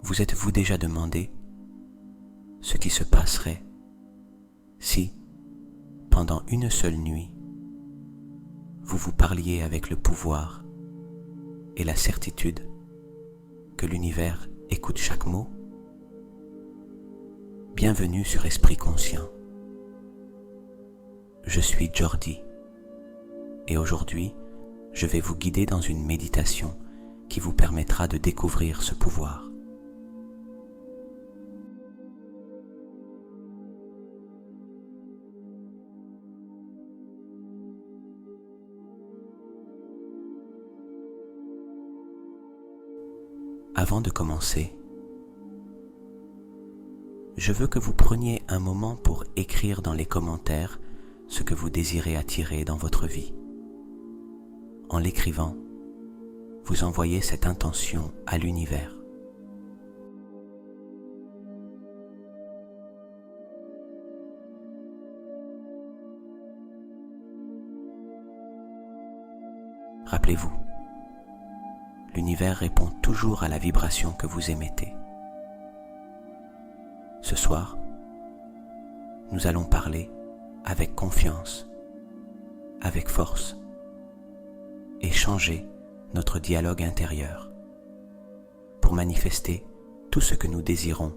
Vous êtes-vous déjà demandé ce qui se passerait si, pendant une seule nuit, vous vous parliez avec le pouvoir et la certitude que l'univers écoute chaque mot? Bienvenue sur Esprit Conscient. Je suis Jordi et aujourd'hui, je vais vous guider dans une méditation qui vous permettra de découvrir ce pouvoir. Avant de commencer, je veux que vous preniez un moment pour écrire dans les commentaires ce que vous désirez attirer dans votre vie. En l'écrivant, vous envoyez cette intention à l'univers. Rappelez-vous, l'univers répond toujours à la vibration que vous émettez. Ce soir, nous allons parler avec confiance, avec force, et changer notre dialogue intérieur pour manifester tout ce que nous désirons.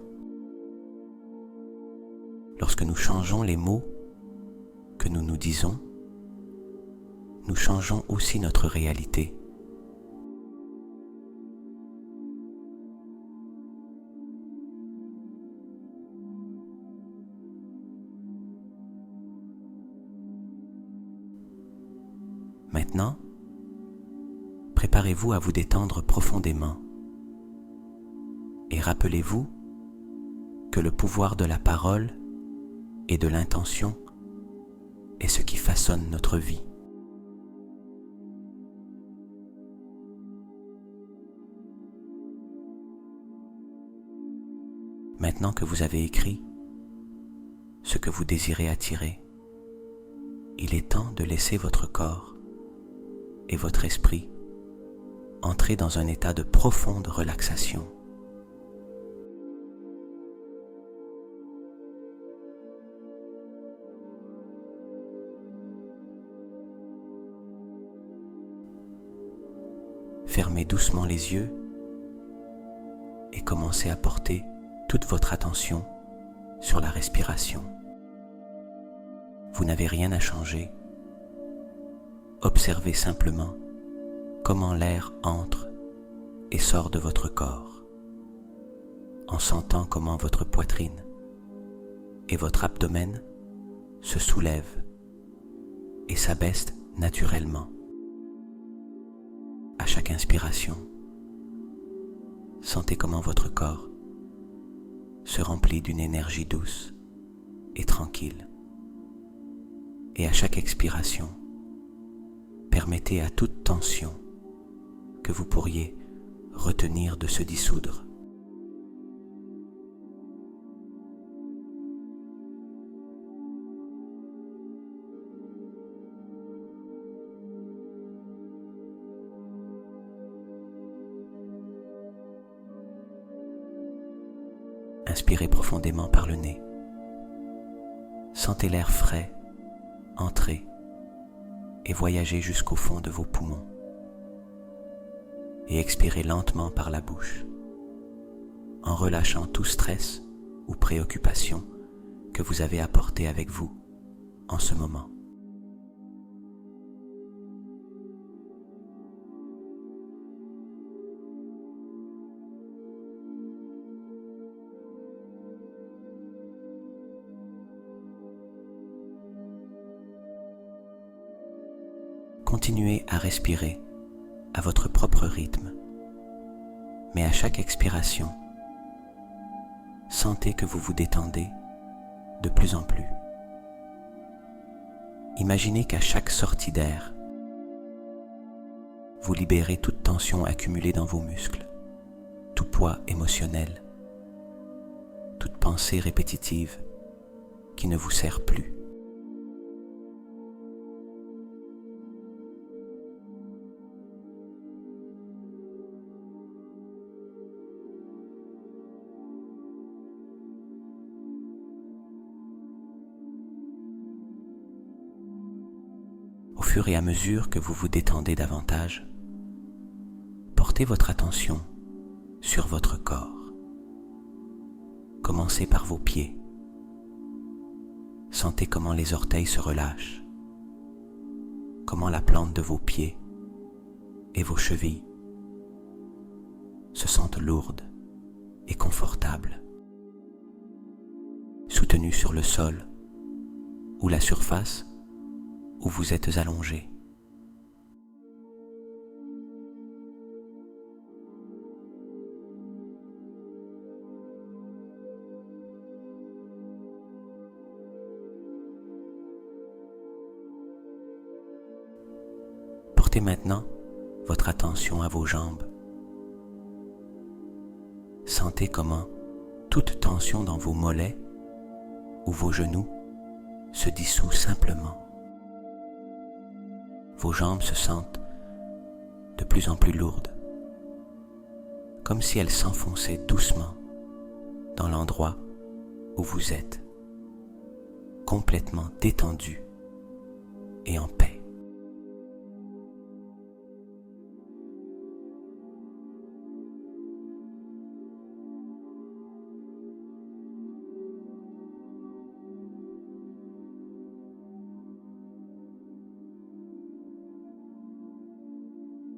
Lorsque nous changeons les mots que nous nous disons, nous changeons aussi notre réalité. Maintenant, préparez-vous à vous détendre profondément et rappelez-vous que le pouvoir de la parole et de l'intention est ce qui façonne notre vie. Maintenant que vous avez écrit ce que vous désirez attirer, il est temps de laisser votre corps et votre esprit entrer dans un état de profonde relaxation. Fermez doucement les yeux et commencez à porter toute votre attention sur la respiration. Vous n'avez rien à changer. Observez simplement comment l'air entre et sort de votre corps, en sentant comment votre poitrine et votre abdomen se soulèvent et s'abaissent naturellement. À chaque inspiration, sentez comment votre corps se remplit d'une énergie douce et tranquille. Et à chaque expiration, permettez à toute tension que vous pourriez retenir de se dissoudre. Inspirez profondément par le nez. Sentez l'air frais entrer et voyager jusqu'au fond de vos poumons. Et expirez lentement par la bouche, en relâchant tout stress ou préoccupation que vous avez apporté avec vous en ce moment. Continuez à respirer à votre propre rythme, mais à chaque expiration, sentez que vous vous détendez de plus en plus. Imaginez qu'à chaque sortie d'air, vous libérez toute tension accumulée dans vos muscles, tout poids émotionnel, toute pensée répétitive qui ne vous sert plus. fur et à mesure que vous vous détendez davantage, portez votre attention sur votre corps. Commencez par vos pieds. Sentez comment les orteils se relâchent, comment la plante de vos pieds et vos chevilles se sentent lourdes et confortables, soutenues sur le sol ou la surface où vous êtes allongé. Portez maintenant votre attention à vos jambes. Sentez comment toute tension dans vos mollets ou vos genoux se dissout simplement. Vos jambes se sentent de plus en plus lourdes, comme si elles s'enfonçaient doucement dans l'endroit où vous êtes, complètement détendu et en paix.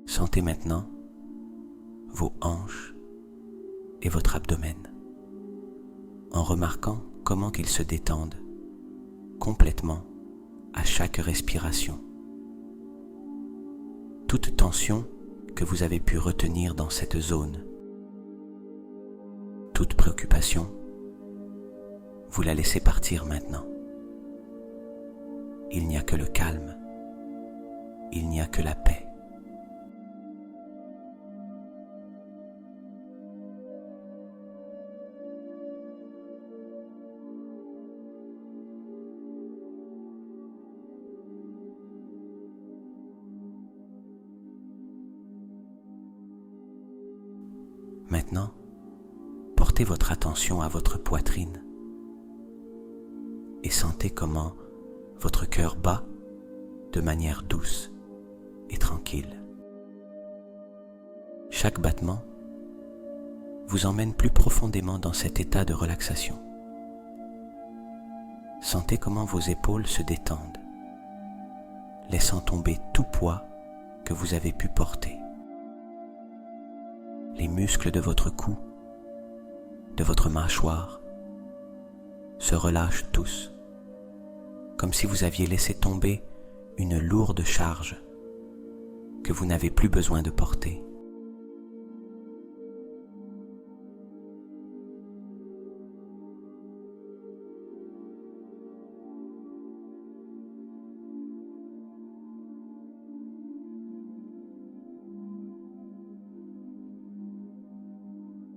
Sentez maintenant vos hanches et votre abdomen, en remarquant comment ils se détendent complètement à chaque respiration. Toute tension que vous avez pu retenir dans cette zone, toute préoccupation, vous la laissez partir maintenant. Il n'y a que le calme, il n'y a que la paix. Maintenant, portez votre attention à votre poitrine et sentez comment votre cœur bat de manière douce et tranquille. Chaque battement vous emmène plus profondément dans cet état de relaxation. Sentez comment vos épaules se détendent, laissant tomber tout poids que vous avez pu porter. Les muscles de votre cou, de votre mâchoire, se relâchent tous, comme si vous aviez laissé tomber une lourde charge que vous n'avez plus besoin de porter.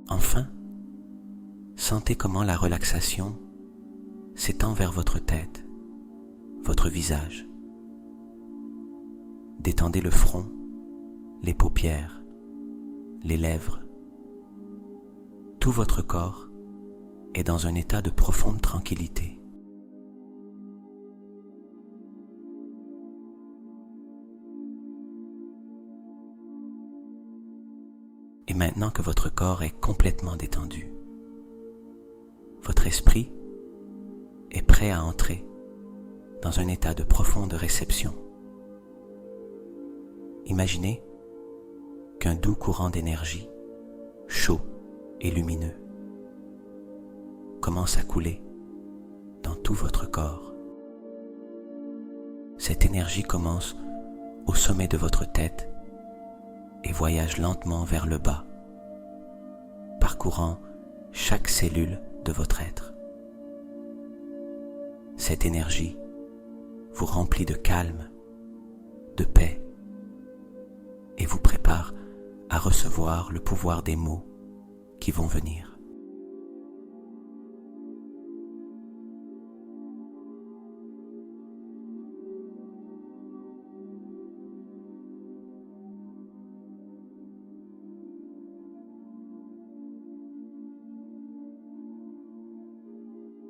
Enfin, sentez comment la relaxation s'étend vers votre tête, votre visage. Détendez le front, les paupières, les lèvres. Tout votre corps est dans un état de profonde tranquillité. Et maintenant que votre corps est complètement détendu, votre esprit est prêt à entrer dans un état de profonde réception. Imaginez qu'un doux courant d'énergie, chaud et lumineux, commence à couler dans tout votre corps. Cette énergie commence au sommet de votre tête et voyage lentement vers le bas, parcourant chaque cellule de votre être. Cette énergie vous remplit de calme, de paix, et vous prépare à recevoir le pouvoir des mots qui vont venir.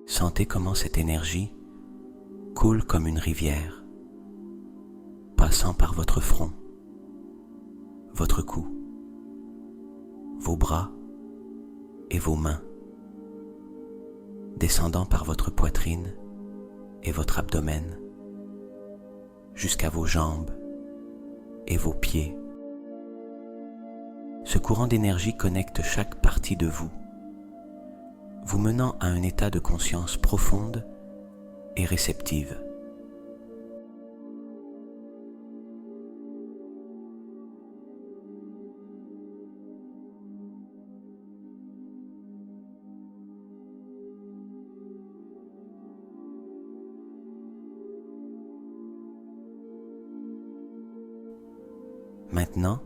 Sentez comment cette énergie coule comme une rivière, passant par votre front, votre cou, vos bras et vos mains, descendant par votre poitrine et votre abdomen, jusqu'à vos jambes et vos pieds. Ce courant d'énergie connecte chaque partie de vous, vous menant à un état de conscience profonde et réceptive. Maintenant,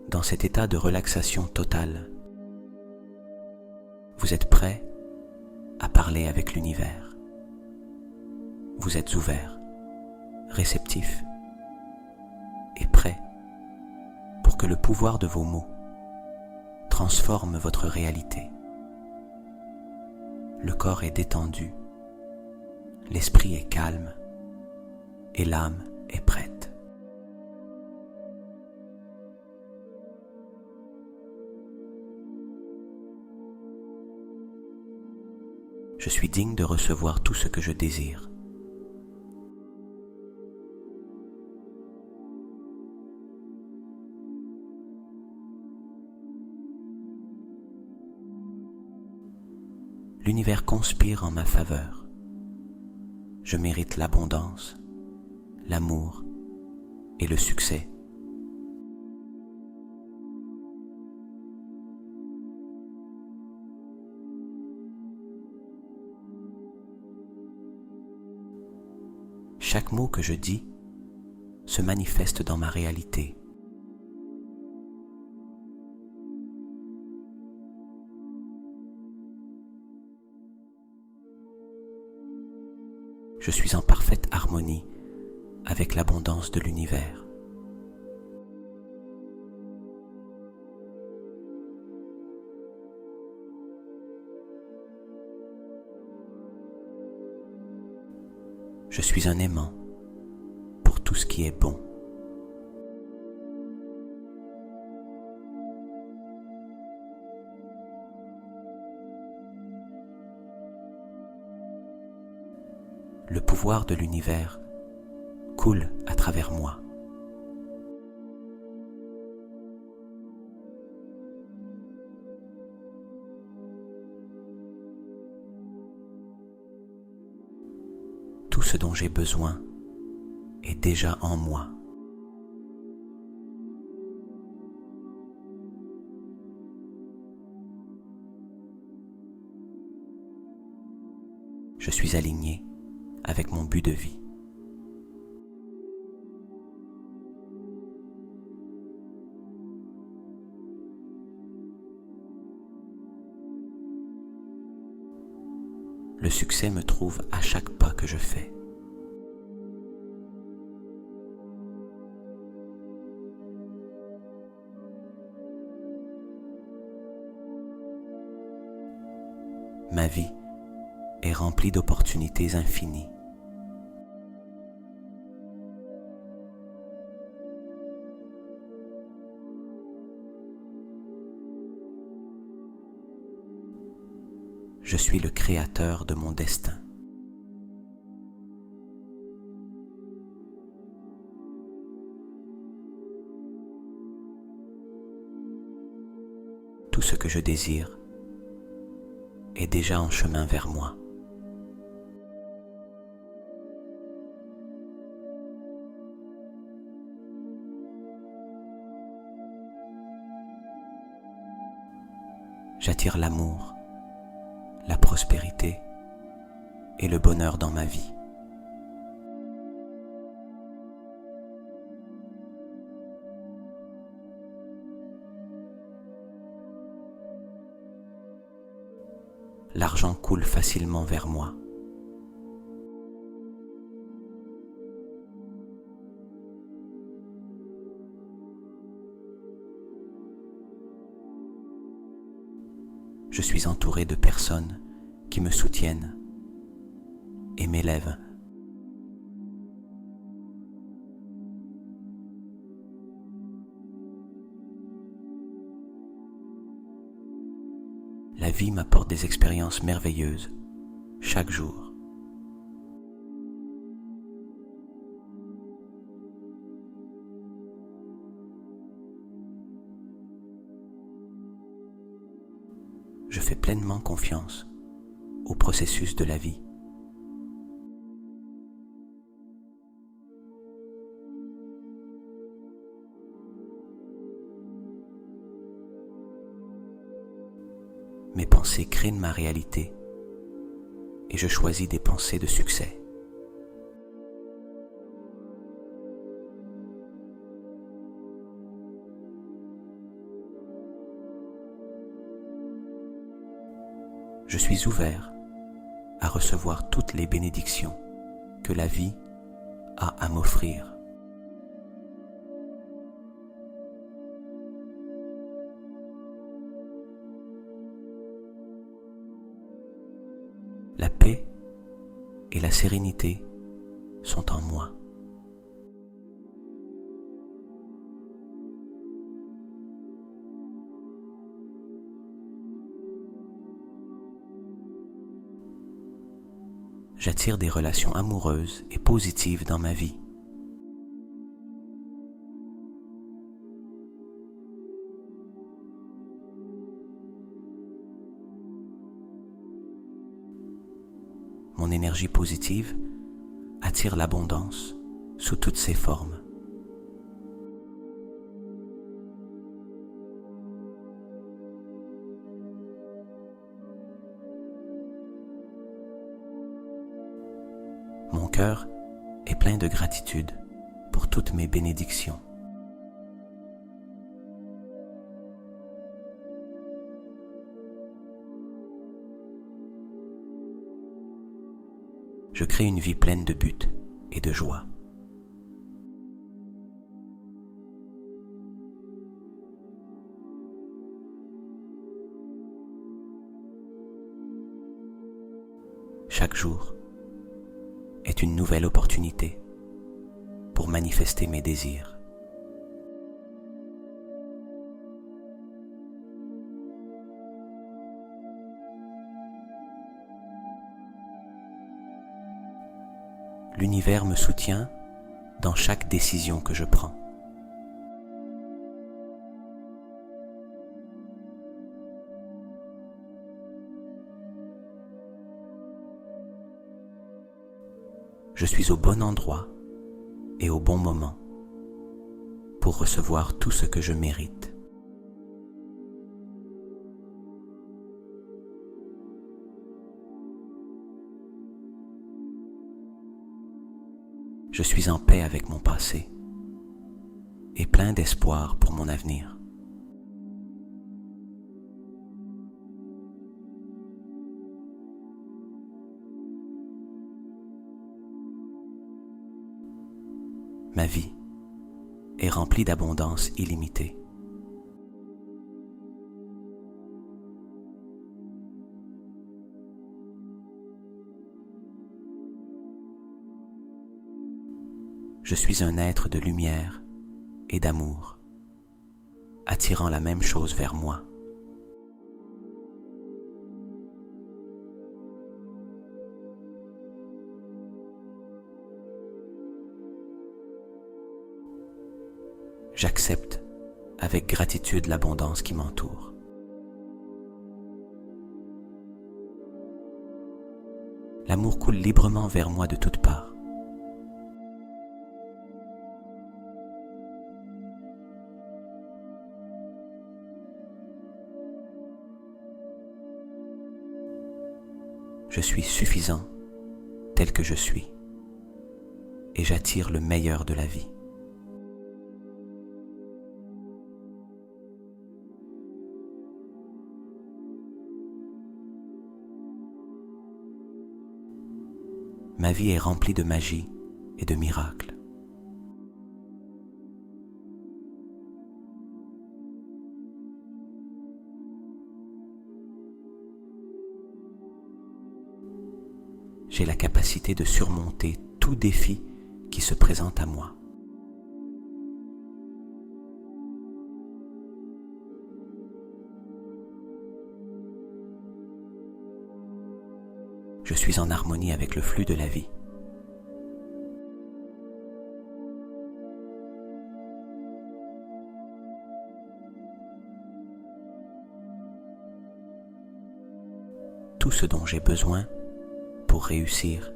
dans cet état de relaxation totale, vous êtes prêt à parler avec l'univers. Vous êtes ouvert, réceptif et prêt pour que le pouvoir de vos mots transforme votre réalité. Le corps est détendu, l'esprit est calme et l'âme est prête. Je suis digne de recevoir tout ce que je désire. L'univers conspire en ma faveur. Je mérite l'abondance, l'amour et le succès. Chaque mot que je dis se manifeste dans ma réalité. Je suis en parfaite harmonie avec l'abondance de l'univers. Je suis un aimant pour tout ce qui est bon. Le pouvoir de l'univers coule à travers moi. Tout ce dont j'ai besoin est déjà en moi. Je suis aligné avec mon but de vie. Le succès me trouve à chaque pas que je fais. Ma vie est remplie d'opportunités infinies. Je suis le créateur de mon destin. Tout ce que je désire est déjà en chemin vers moi. J'attire l'amour, la prospérité et le bonheur dans ma vie. L'argent coule facilement vers moi. Je suis entouré de personnes qui me La vie m'apporte des expériences merveilleuses chaque jour. Je fais pleinement confiance au processus de la vie. Mes pensées créent ma réalité et je choisis des pensées de succès. Je suis ouvert à recevoir toutes les bénédictions que la vie a à m'offrir. La paix et la sérénité sont en moi. J'attire des relations amoureuses et positives dans ma vie. Mon énergie positive attire l'abondance sous toutes ses formes. Mon cœur est plein de gratitude pour toutes mes bénédictions. Je crée une vie pleine de buts et de joie. Chaque jour est une nouvelle opportunité pour manifester mes désirs. L'univers me soutient dans chaque décision que je prends. Je suis au bon endroit et au bon moment pour recevoir tout ce que je mérite. Je suis en paix avec mon passé et plein d'espoir pour mon avenir. Ma vie est remplie d'abondance illimitée. Je suis un être de lumière et d'amour, attirant la même chose vers moi. J'accepte avec gratitude l'abondance qui m'entoure. L'amour coule librement vers moi de toutes parts. Je suis suffisant tel que je suis et j'attire le meilleur de la vie. Ma vie est remplie de magie et de miracles. J'ai la capacité de surmonter tout défi qui se présente à moi. Je suis en harmonie avec le flux de la vie. Tout ce dont j'ai besoin pour réussir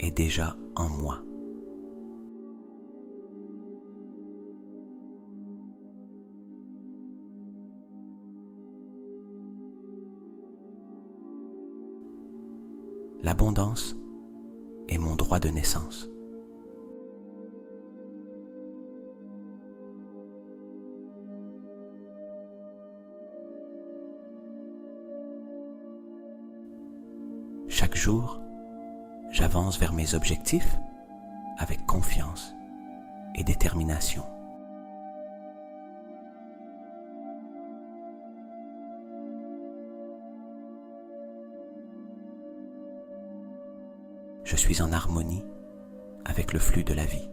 est déjà en moi. L'abondance est mon droit de naissance. Chaque jour, j'avance vers mes objectifs avec confiance et détermination. Je suis en harmonie avec le flux de la vie.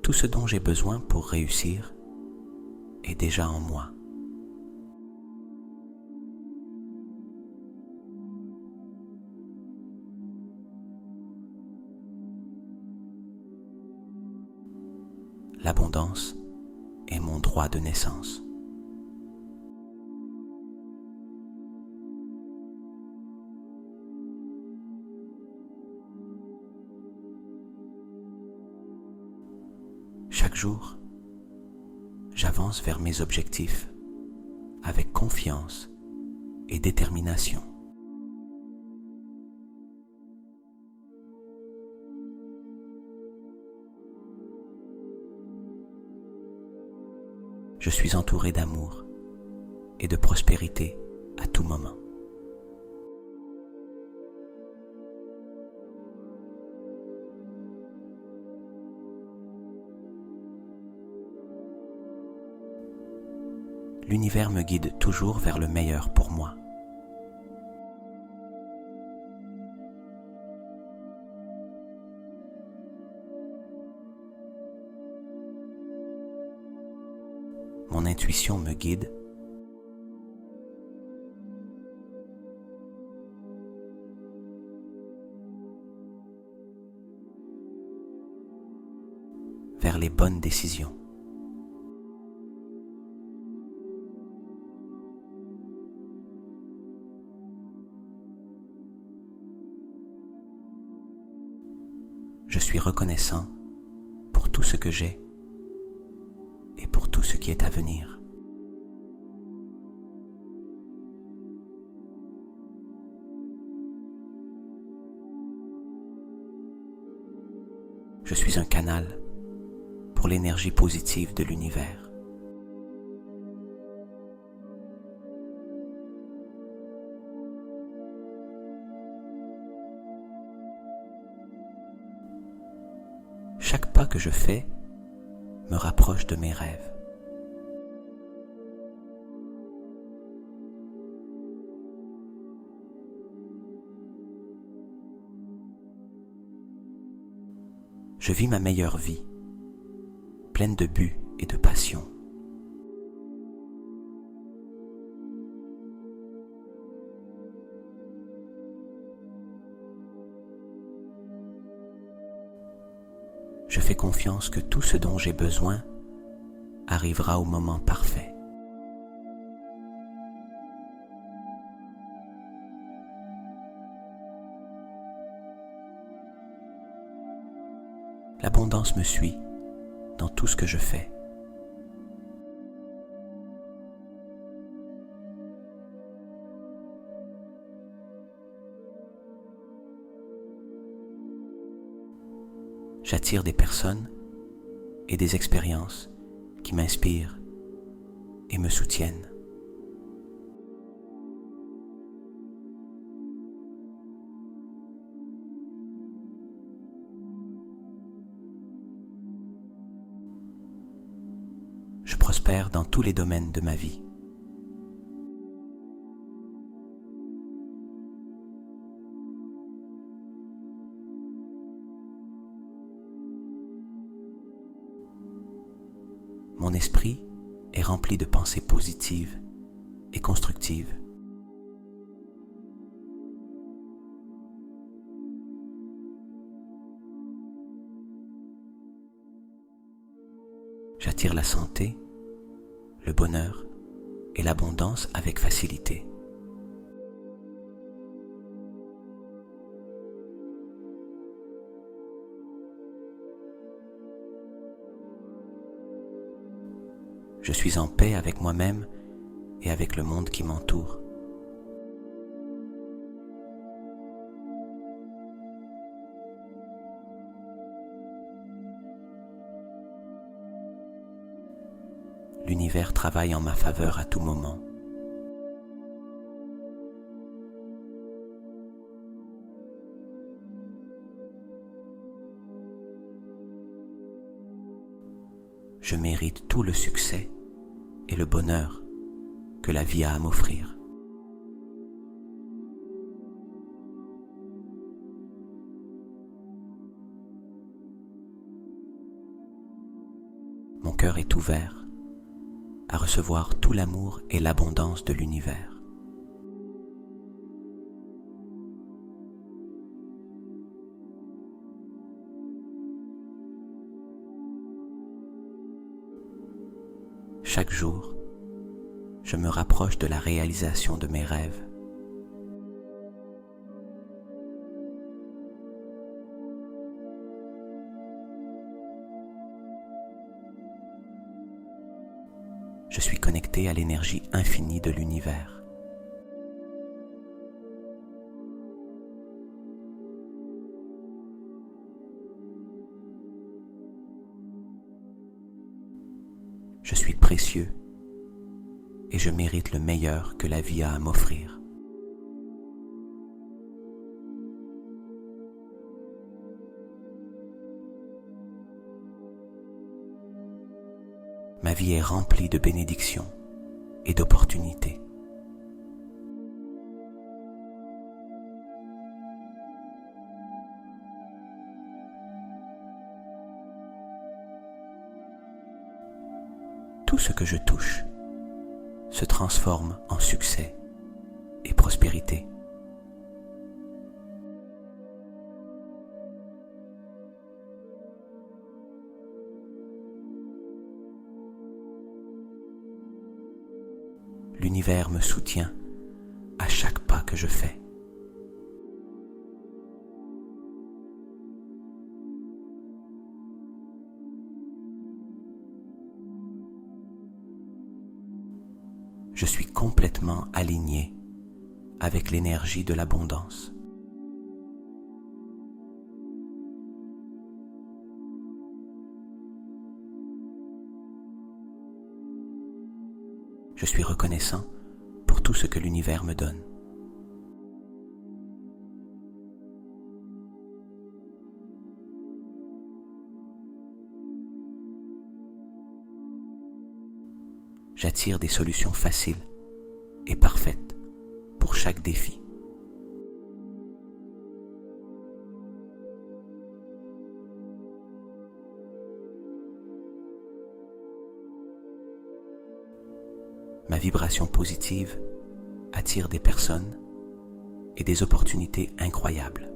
Tout ce dont j'ai besoin pour réussir est déjà en moi. L'abondance est mon droit de naissance. Chaque jour, j'avance vers mes objectifs avec confiance et détermination. Je suis entouré d'amour et de prospérité à tout moment. L'univers me guide toujours vers le meilleur pour moi. Mon intuition me guide vers les bonnes décisions. Je suis reconnaissant pour tout ce que j'ai et pour tout ce qui est à venir. Je suis un canal pour l'énergie positive de l'univers. Chaque pas que je fais me rapproche de mes rêves. Je vis ma meilleure vie, pleine de but et de passion. Je fais confiance que tout ce dont j'ai besoin arrivera au moment parfait. L'abondance me suit dans tout ce que je fais. J'attire des personnes et des expériences qui m'inspirent et me soutiennent. Je prospère dans tous les domaines de ma vie. esprit est rempli de pensées positives et constructives. J'attire la santé, le bonheur et l'abondance avec facilité. Je suis en paix avec moi-même et avec le monde qui m'entoure. L'univers travaille en ma faveur à tout moment. Je mérite tout le succès et le bonheur que la vie a à m'offrir. Mon cœur est ouvert à recevoir tout l'amour et l'abondance de l'univers. Chaque jour, je me rapproche de la réalisation de mes rêves. Je suis connecté à l'énergie infinie de l'univers. Je suis précieux et je mérite le meilleur que la vie a à m'offrir. Ma vie est remplie de bénédictions et d'opportunités. Tout ce que je touche se transforme en succès et prospérité. L'univers me soutient à chaque pas que je fais. Je suis complètement aligné avec l'énergie de l'abondance. Je suis reconnaissant pour tout ce que l'univers me donne. J'attire des solutions faciles et parfaites pour chaque défi. Ma vibration positive attire des personnes et des opportunités incroyables.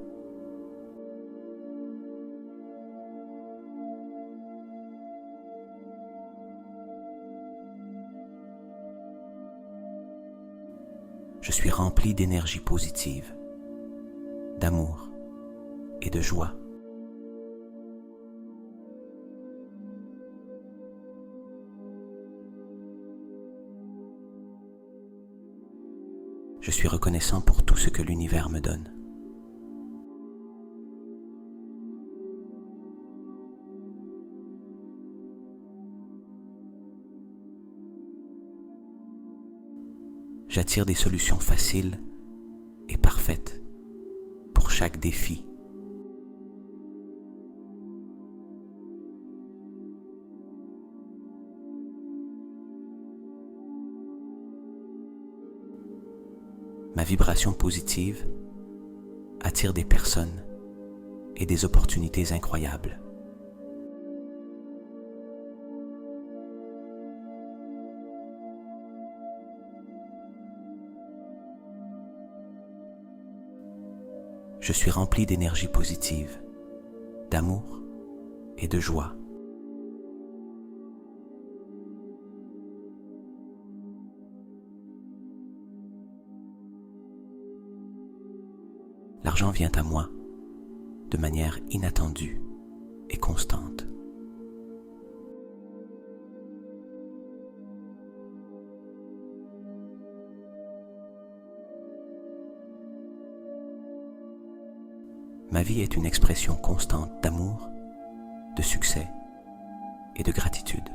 Je suis rempli d'énergie positive, d'amour et de joie. Je suis reconnaissant pour tout ce que l'univers me donne. J'attire des solutions faciles et parfaites pour chaque défi. Ma vibration positive attire des personnes et des opportunités incroyables. Je suis rempli d'énergie positive, d'amour et de joie. L'argent vient à moi de manière inattendue et constante. Ma vie est une expression constante d'amour, de succès et de gratitude.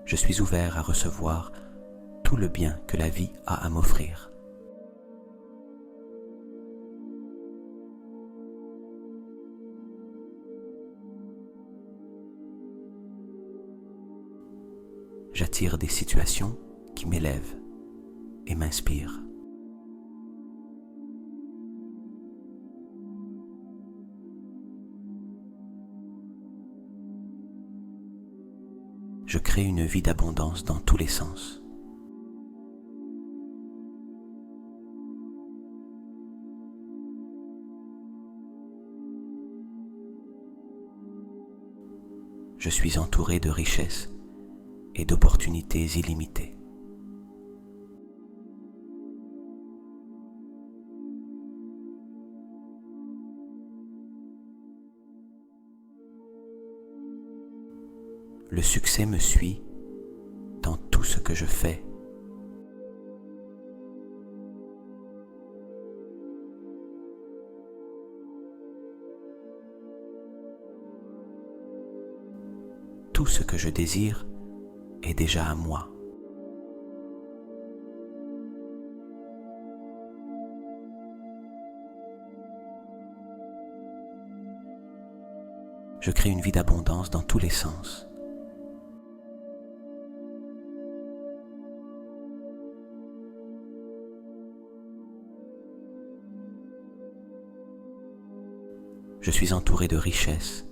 Je suis ouvert à recevoir tout le bien que la vie a à m'offrir. J'attire des situations qui m'élèvent et m'inspirent. Je crée une vie d'abondance dans tous les sens. Je suis entouré de richesses et d'opportunités illimitées. Le succès me suit dans tout ce que je fais. Tout ce que je désire est déjà à moi. Je crée une vie d'abondance dans tous les sens. Je suis entouré de richesses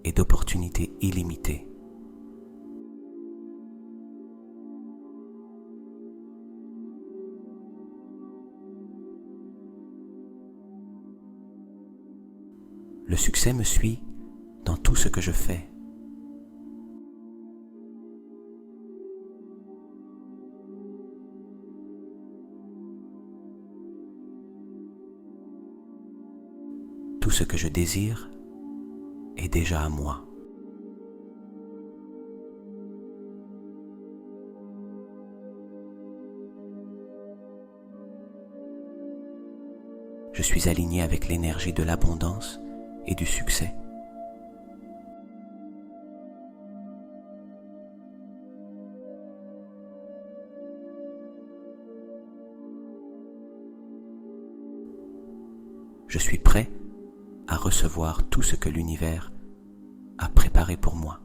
et d'opportunités illimitées. Le succès me suit dans tout ce que je fais. Tout ce que je désire est déjà à moi. Je suis aligné avec l'énergie de l'abondance et du succès. Je suis prêt à recevoir tout ce que l'univers a préparé pour moi.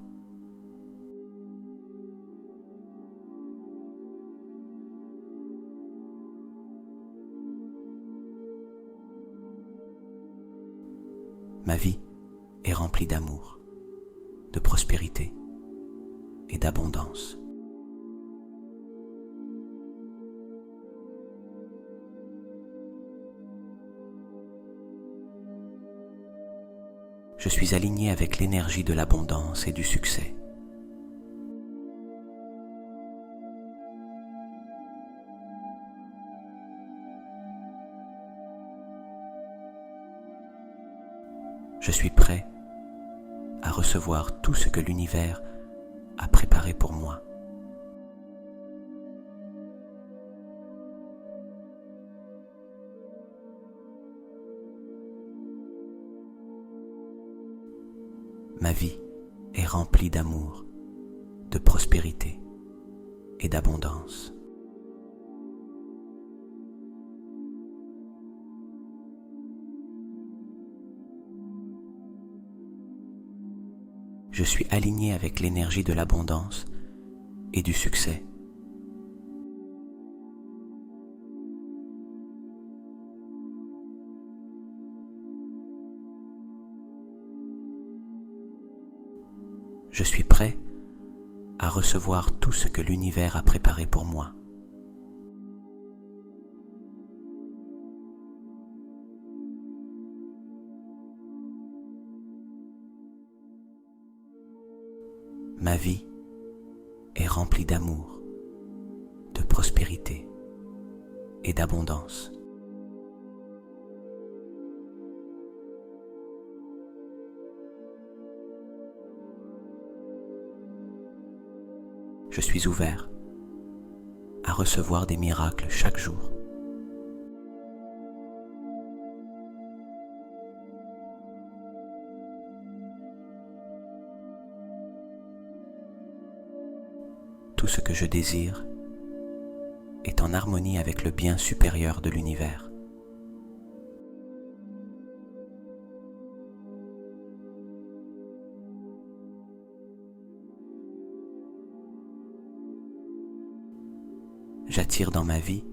Ma vie est remplie d'amour, de prospérité et d'abondance. Je suis aligné avec l'énergie de l'abondance et du succès. Je suis prêt à recevoir tout ce que l'univers a préparé pour moi. Ma vie est remplie d'amour, de prospérité et d'abondance. Je suis aligné avec l'énergie de l'abondance et du succès. Je suis prêt à recevoir tout ce que l'univers a préparé pour moi. Ma vie est remplie d'amour, de prospérité et d'abondance. Je suis ouvert à recevoir des miracles chaque jour. Tout ce que je désire est en harmonie avec le bien supérieur de l'univers. J'attire dans ma vie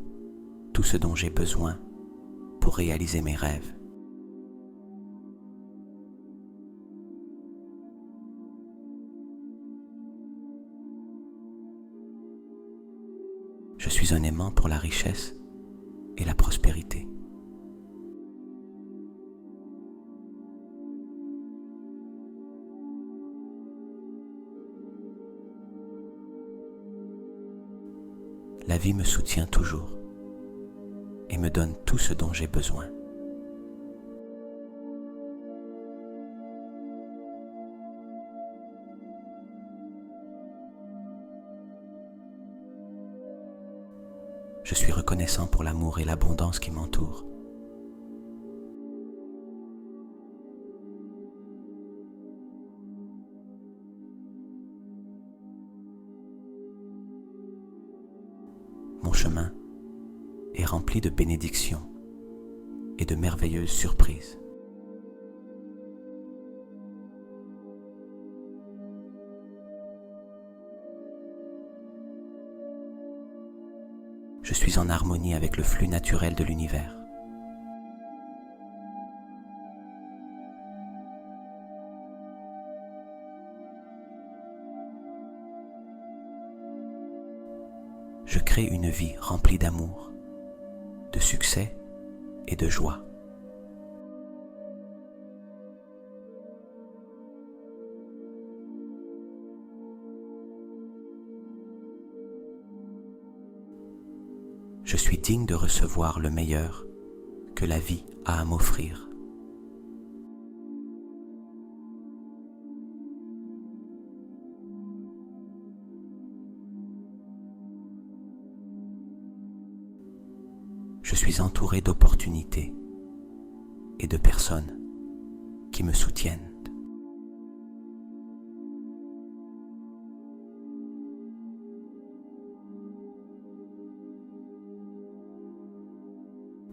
tout ce dont j'ai besoin pour réaliser mes rêves. Je suis un aimant pour la richesse et la prospérité. La vie me soutient toujours et me donne tout ce dont j'ai besoin. Je suis reconnaissant pour l'amour et l'abondance qui m'entourent. Mon chemin est rempli de bénédictions et de merveilleuses surprises. Je suis en harmonie avec le flux naturel de l'univers. Je crée une vie remplie d'amour, de succès et de joie. Je suis digne de recevoir le meilleur que la vie a à m'offrir. Je suis entouré d'opportunités et de personnes qui me soutiennent.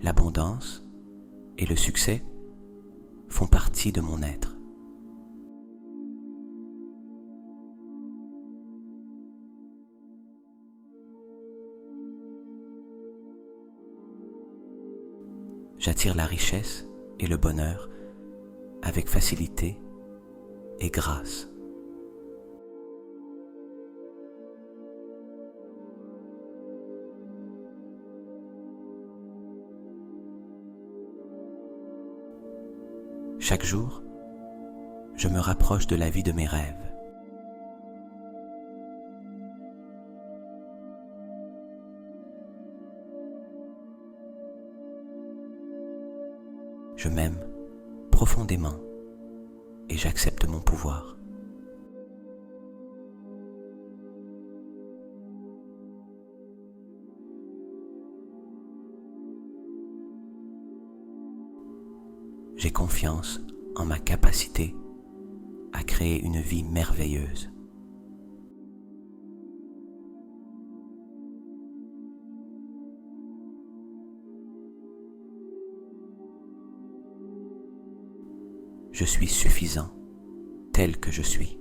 L'abondance et le succès font partie de mon être. J'attire la richesse et le bonheur avec facilité et grâce. Chaque jour, je me rapproche de la vie de mes rêves. Je m'aime profondément et j'accepte mon pouvoir. J'ai confiance en ma capacité à créer une vie merveilleuse. Je suis suffisant tel que je suis.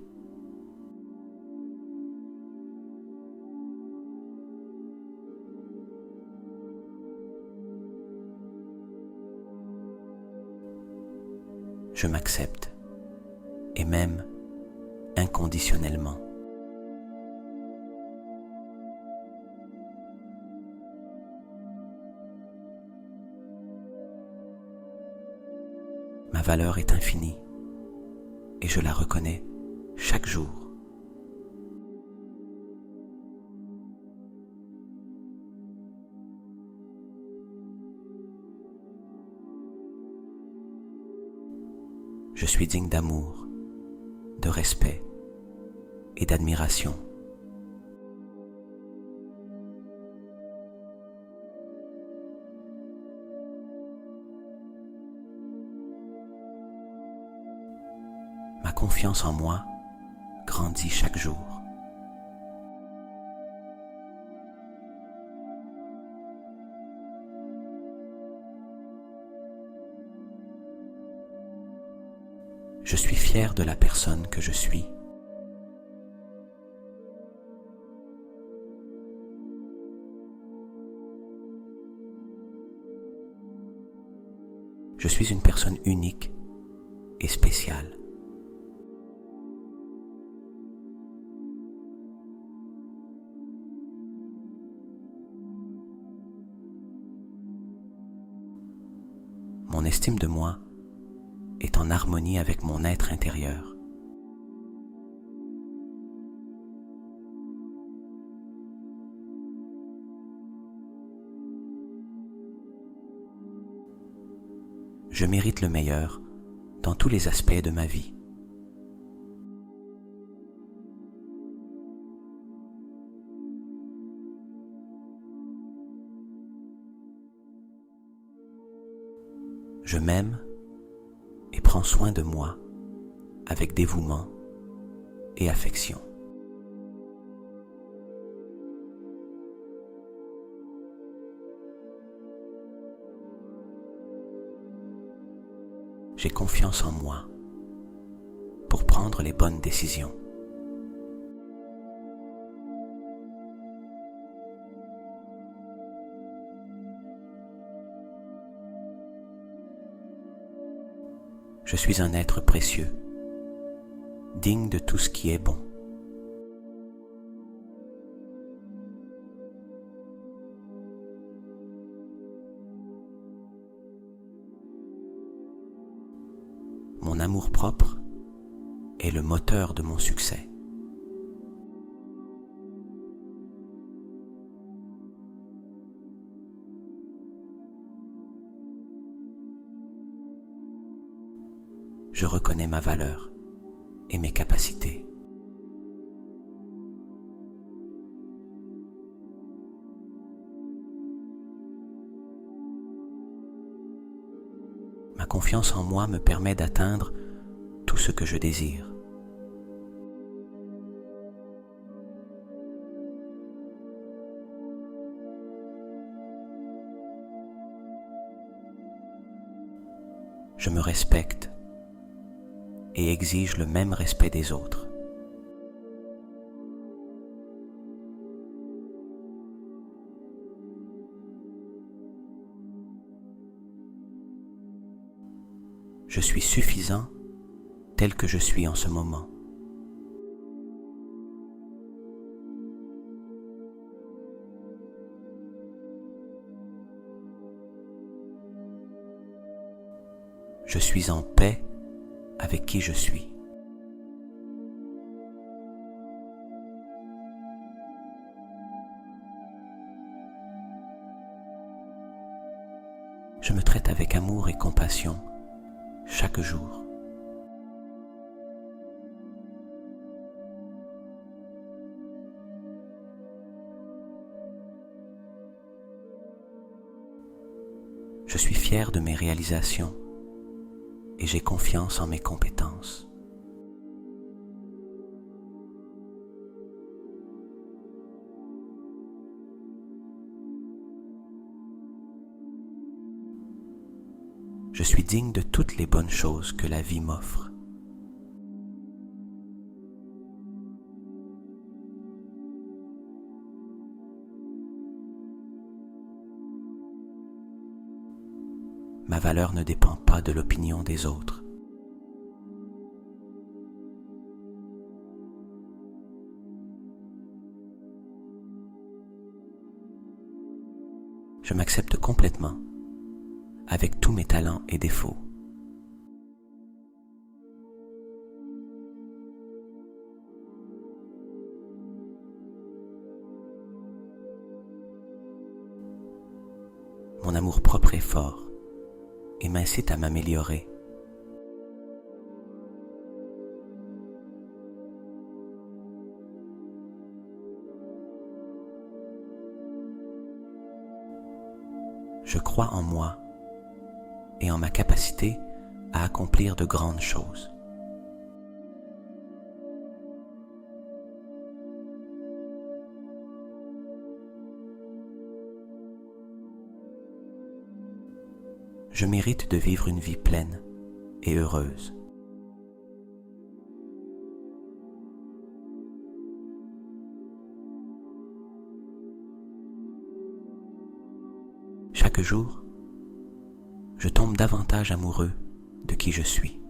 Je m'accepte et m'aime inconditionnellement. Ma valeur est infinie et je la reconnais chaque jour. Je suis digne d'amour, de respect et d'admiration. Ma confiance en moi grandit chaque jour. Je suis fier de la personne que je suis. Je suis une personne unique et spéciale. Mon estime de moi est en harmonie avec mon être intérieur. Je mérite le meilleur dans tous les aspects de ma vie. Je m'aime et prends soin de moi avec dévouement et affection. J'ai confiance en moi pour prendre les bonnes décisions. Je suis un être précieux, digne de tout ce qui est bon. Mon amour-propre est le moteur de mon succès. Je reconnais ma valeur et mes capacités. Ma confiance en moi me permet d'atteindre tout ce que je désire. Je me respecte et exige le même respect des autres. Je suis suffisant tel que je suis en ce moment. Je suis en paix avec qui je suis. Je me traite avec amour et compassion chaque jour. Je suis fier de mes réalisations et j'ai confiance en mes compétences. Je suis digne de toutes les bonnes choses que la vie m'offre. Ma valeur ne dépend pas de l'opinion des autres. Je m'accepte complètement, avec tous mes talents et défauts. Mon amour-propre est fort et m'incite à m'améliorer. Je crois en moi et en ma capacité à accomplir de grandes choses. Je mérite de vivre une vie pleine et heureuse. Chaque jour, je tombe davantage amoureux de qui je suis.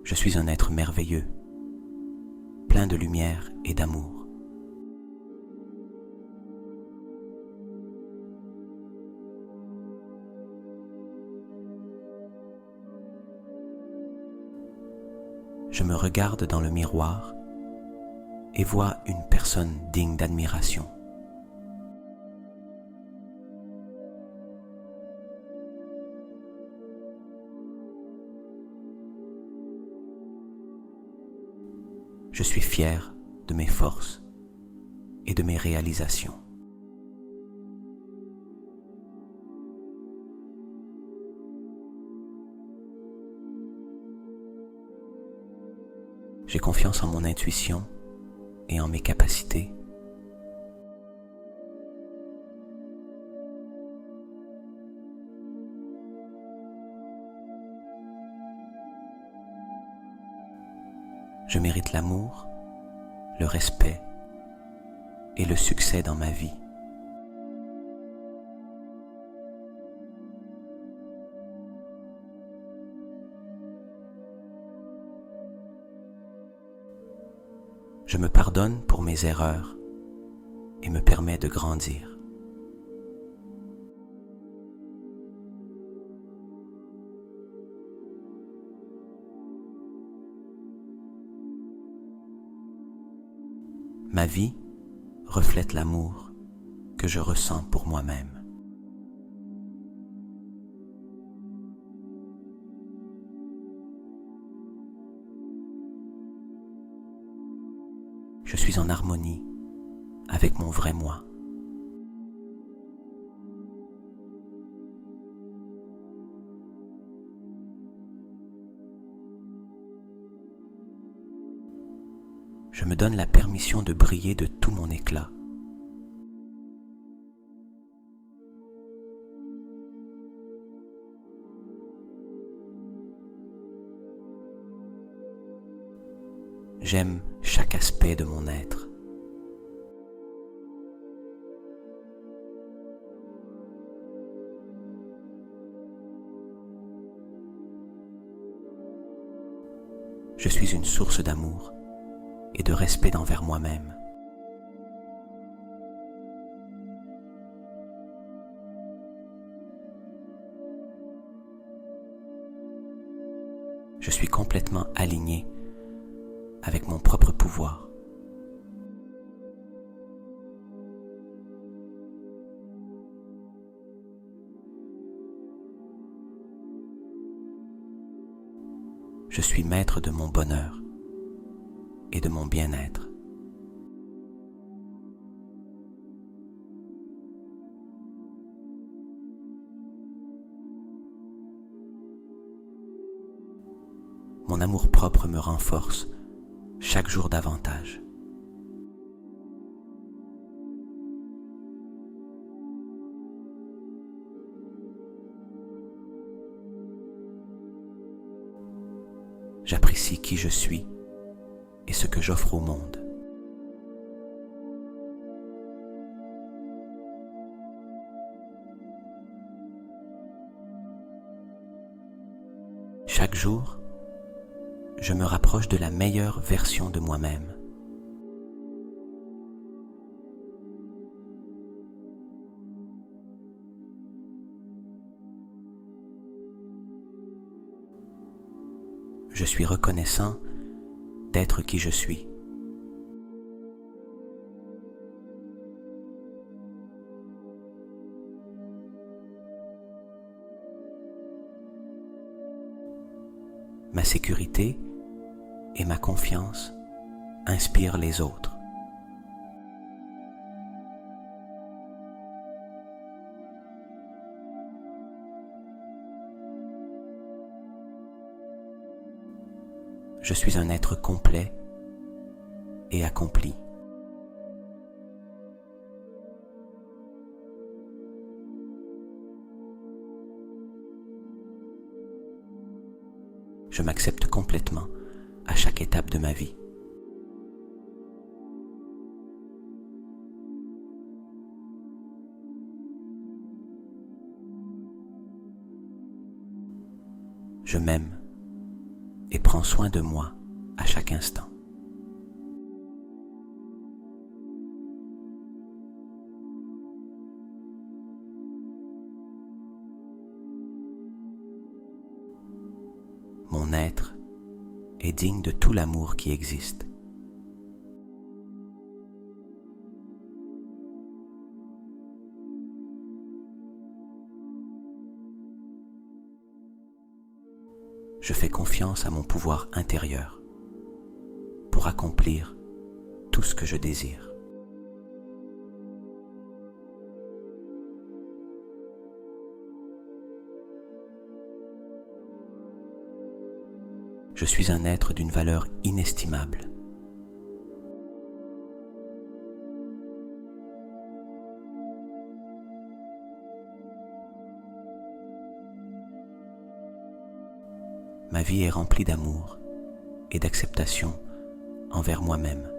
Je suis un être merveilleux, plein de lumière et d'amour. Je me regarde dans le miroir et vois une personne digne d'admiration. Je suis fier de mes forces et de mes réalisations. J'ai confiance en mon intuition et en mes capacités. Je mérite l'amour, le respect et le succès dans ma vie. Je me pardonne pour mes erreurs et me permets de grandir. Ma vie reflète l'amour que je ressens pour moi-même. Je suis en harmonie avec mon vrai moi. Je me donne la permission de briller de tout mon éclat. J'aime chaque aspect de mon être. Je suis une source d'amour et de respect envers moi-même. Je suis complètement aligné avec mon propre pouvoir. Je suis maître de mon bonheur et de mon bien-être. Mon amour-propre me renforce chaque jour davantage. J'apprécie qui je suis et ce que j'offre au monde. Chaque chaque jour, je me rapproche de la meilleure version de moi-même. Je suis reconnaissant d'être qui je suis. Ma sécurité et ma confiance inspirent les autres. Je suis un être complet et accompli. Je m'accepte complètement à chaque étape de ma vie. Je m'aime et prends soin de moi à chaque instant. Mon être est digne de tout l'amour qui existe. Je fais confiance à mon pouvoir intérieur pour accomplir tout ce que je désire. Je suis un être d'une valeur inestimable. Ma vie est remplie d'amour et d'acceptation envers moi-même.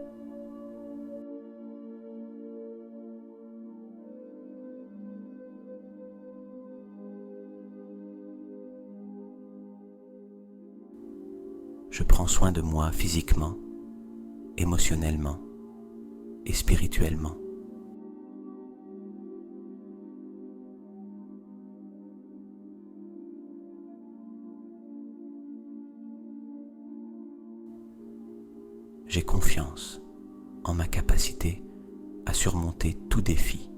Je prends soin de moi physiquement, émotionnellement et spirituellement. J'ai confiance en ma capacité à surmonter tout défi.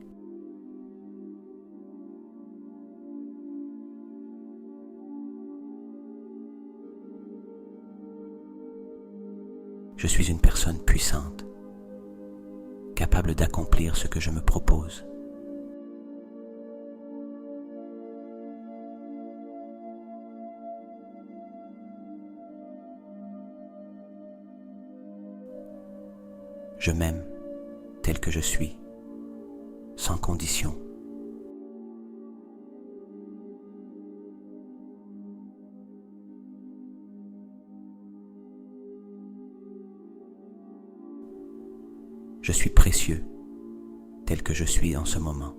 Je suis une personne puissante, capable d'accomplir ce que je me propose. Je m'aime tel que je suis, sans condition. Je suis précieux tel que je suis en ce moment.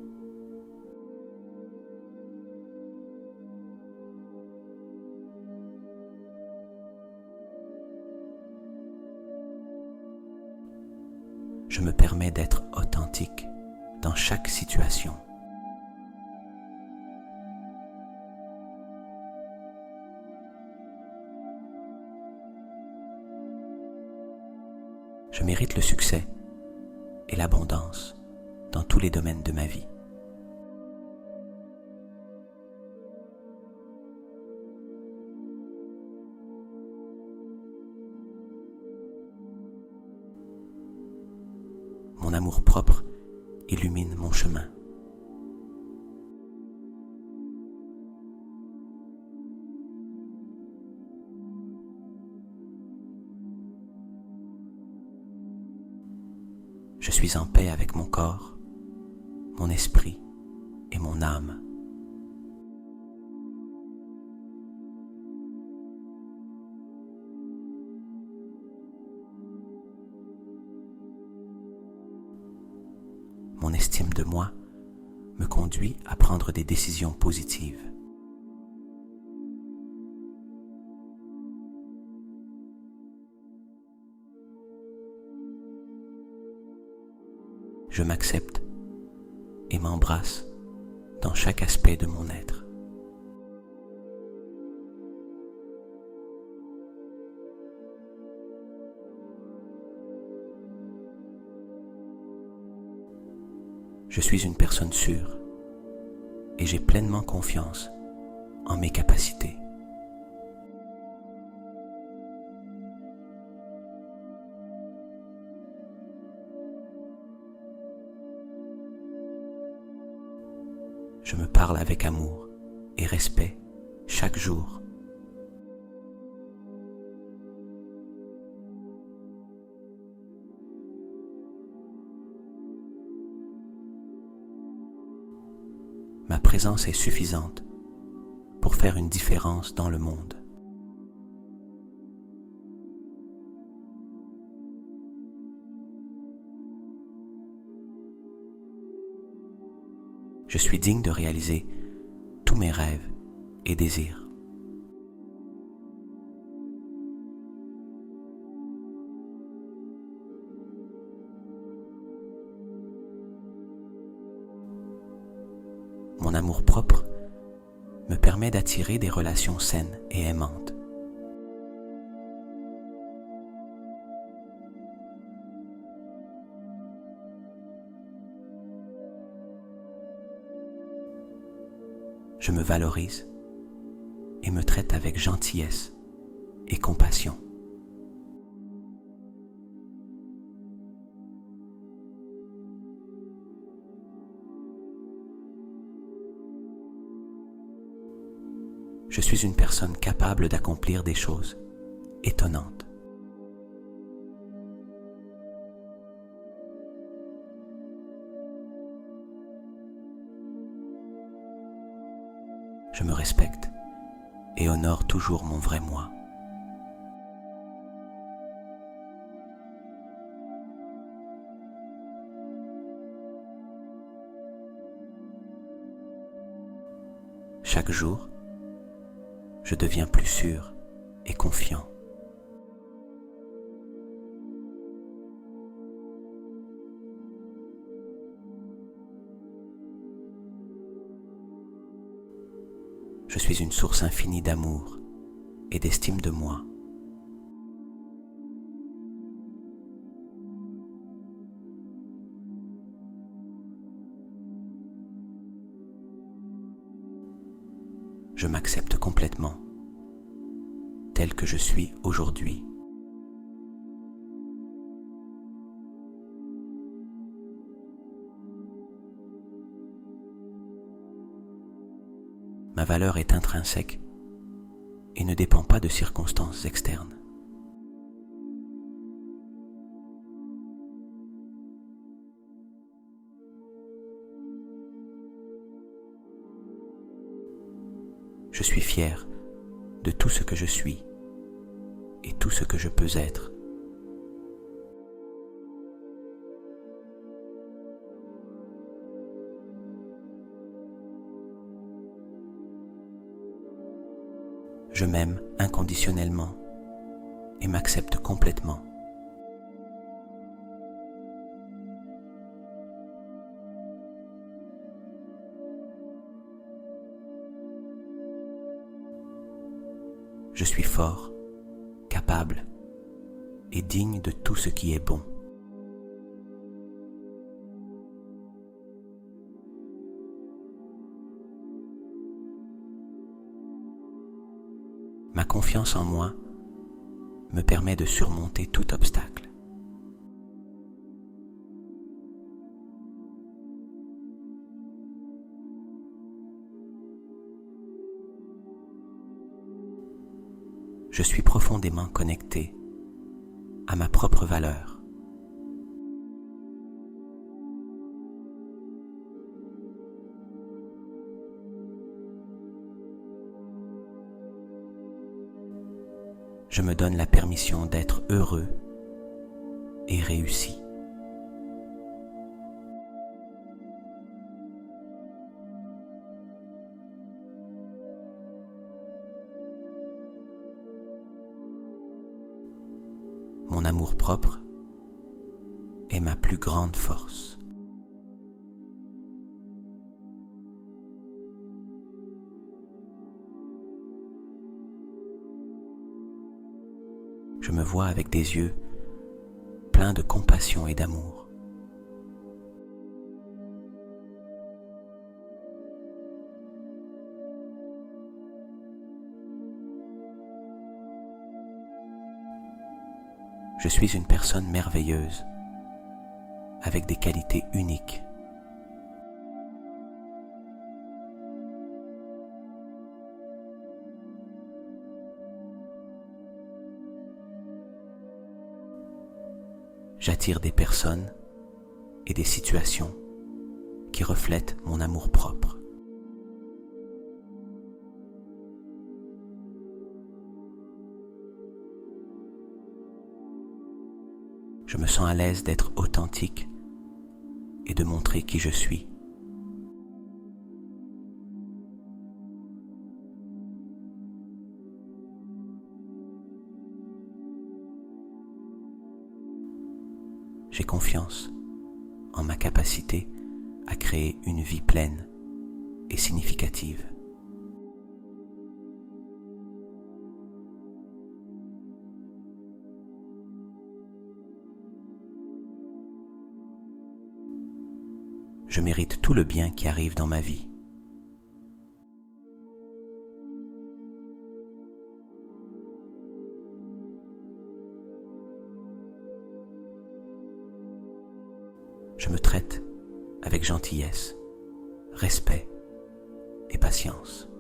Je me permets d'être authentique dans chaque situation. Je mérite le succès et l'abondance dans tous les domaines de ma vie. Mon amour-propre illumine mon chemin. Je suis en paix avec mon corps, mon esprit et mon âme. Mon estime de moi me conduit à prendre des décisions positives. je m'accepte et m'embrasse dans chaque aspect de mon être. Je suis une personne sûre et j'ai pleinement confiance en mes capacités. Je me parle avec amour et respect chaque jour. Ma présence est suffisante pour faire une différence dans le monde. Je suis digne de réaliser tous mes rêves et désirs. Mon amour-propre me permet d'attirer des relations saines et aimantes. Je me valorise et me traite avec gentillesse et compassion. Je suis une personne capable d'accomplir des choses étonnantes. Je me respecte et honore toujours mon vrai moi. Chaque jour, je deviens plus sûr et confiant. Je suis une source infinie d'amour et d'estime de moi. Je m'accepte complètement, tel que je suis aujourd'hui. Ma valeur est intrinsèque et ne dépend pas de circonstances externes. Je suis fier de tout ce que je suis et tout ce que je peux être. Je m'aime inconditionnellement et m'accepte complètement. Je suis fort, capable et digne de tout ce qui est bon. Ma confiance en moi me permet de surmonter tout obstacle. Je suis profondément connecté à ma propre valeur. Je me donne la permission d'être heureux et réussi. Mon amour-propre est ma plus grande force. je me vois avec des yeux pleins de compassion et d'amour. Je suis une personne merveilleuse, avec des qualités uniques. J'attire des personnes et des situations qui reflètent mon amour-propre. Je me sens à l'aise d'être authentique et de montrer qui je suis. J'ai confiance en ma capacité à créer une vie pleine et significative. Je mérite tout le bien qui arrive dans ma vie. Je me traite avec gentillesse, respect et patience.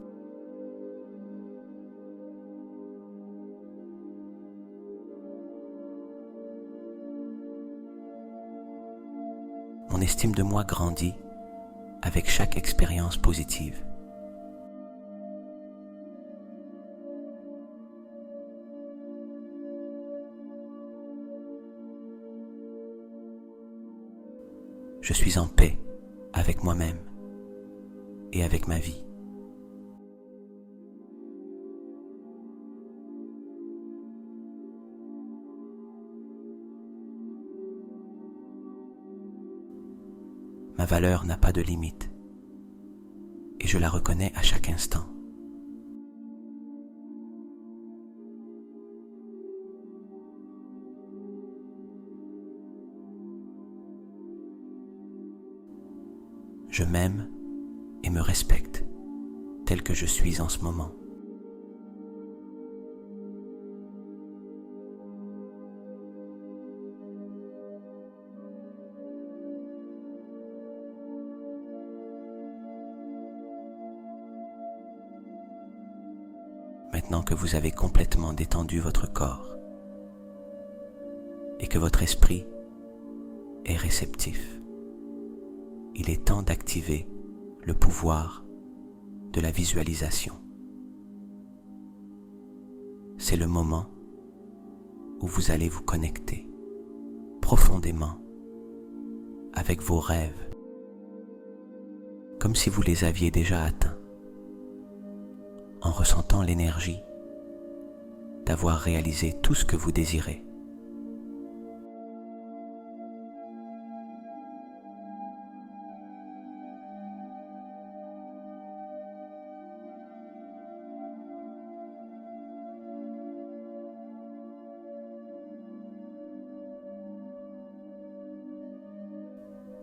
Mon estime de moi grandit avec chaque expérience positive. Je suis en paix avec moi-même et avec ma vie. Ma valeur n'a pas de limite et je la reconnais à chaque instant. Je m'aime et me respecte tel que je suis en ce moment. Maintenant que vous avez complètement détendu votre corps et que votre esprit est réceptif, il est temps d'activer le pouvoir de la visualisation. C'est le moment où vous allez vous connecter profondément avec vos rêves, comme si vous les aviez déjà atteints, en ressentant l'énergie d'avoir réalisé tout ce que vous désirez.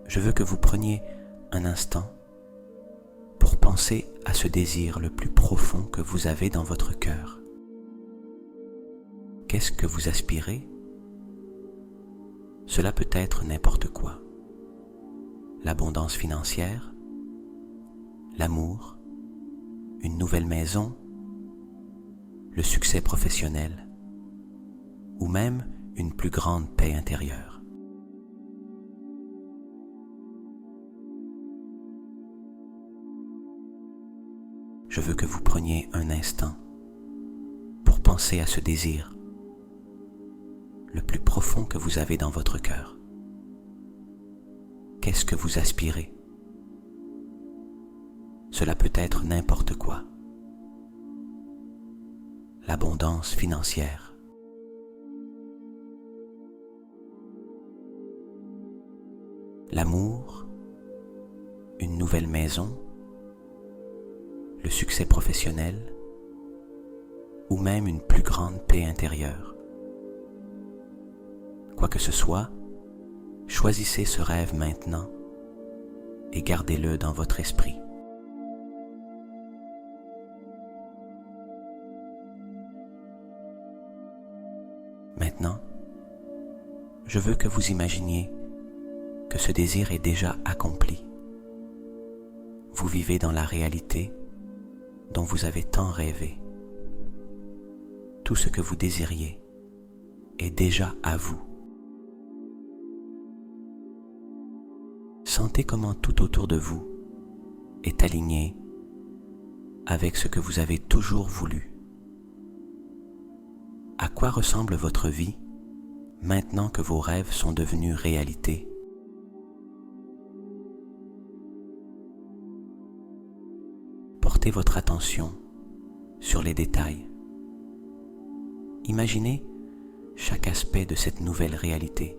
Je veux que vous preniez un instant pour penser à ce désir le plus profond que vous avez dans votre cœur. Qu'est-ce que vous aspirez? Cela peut être n'importe quoi. L'abondance financière, l'amour, une nouvelle maison, le succès professionnel ou même une plus grande paix intérieure. Je veux que vous preniez un instant pour penser à ce désir le plus profond que vous avez dans votre cœur. Qu'est-ce que vous aspirez? Cela peut être n'importe quoi. L'abondance financière, l'amour, une nouvelle maison, le succès professionnel ou même une plus grande paix intérieure. quoi que ce soit, choisissez ce rêve maintenant et gardez-le dans votre esprit. Maintenant, je veux que vous imaginiez que ce désir est déjà accompli. Vous vivez dans la réalité dont vous avez tant rêvé. Tout ce que vous désiriez est déjà à vous. Sentez comment tout autour de vous est aligné avec ce que vous avez toujours voulu. À quoi ressemble votre vie maintenant que vos rêves sont devenus réalité? Portez votre attention sur les détails. Imaginez chaque aspect de cette nouvelle réalité.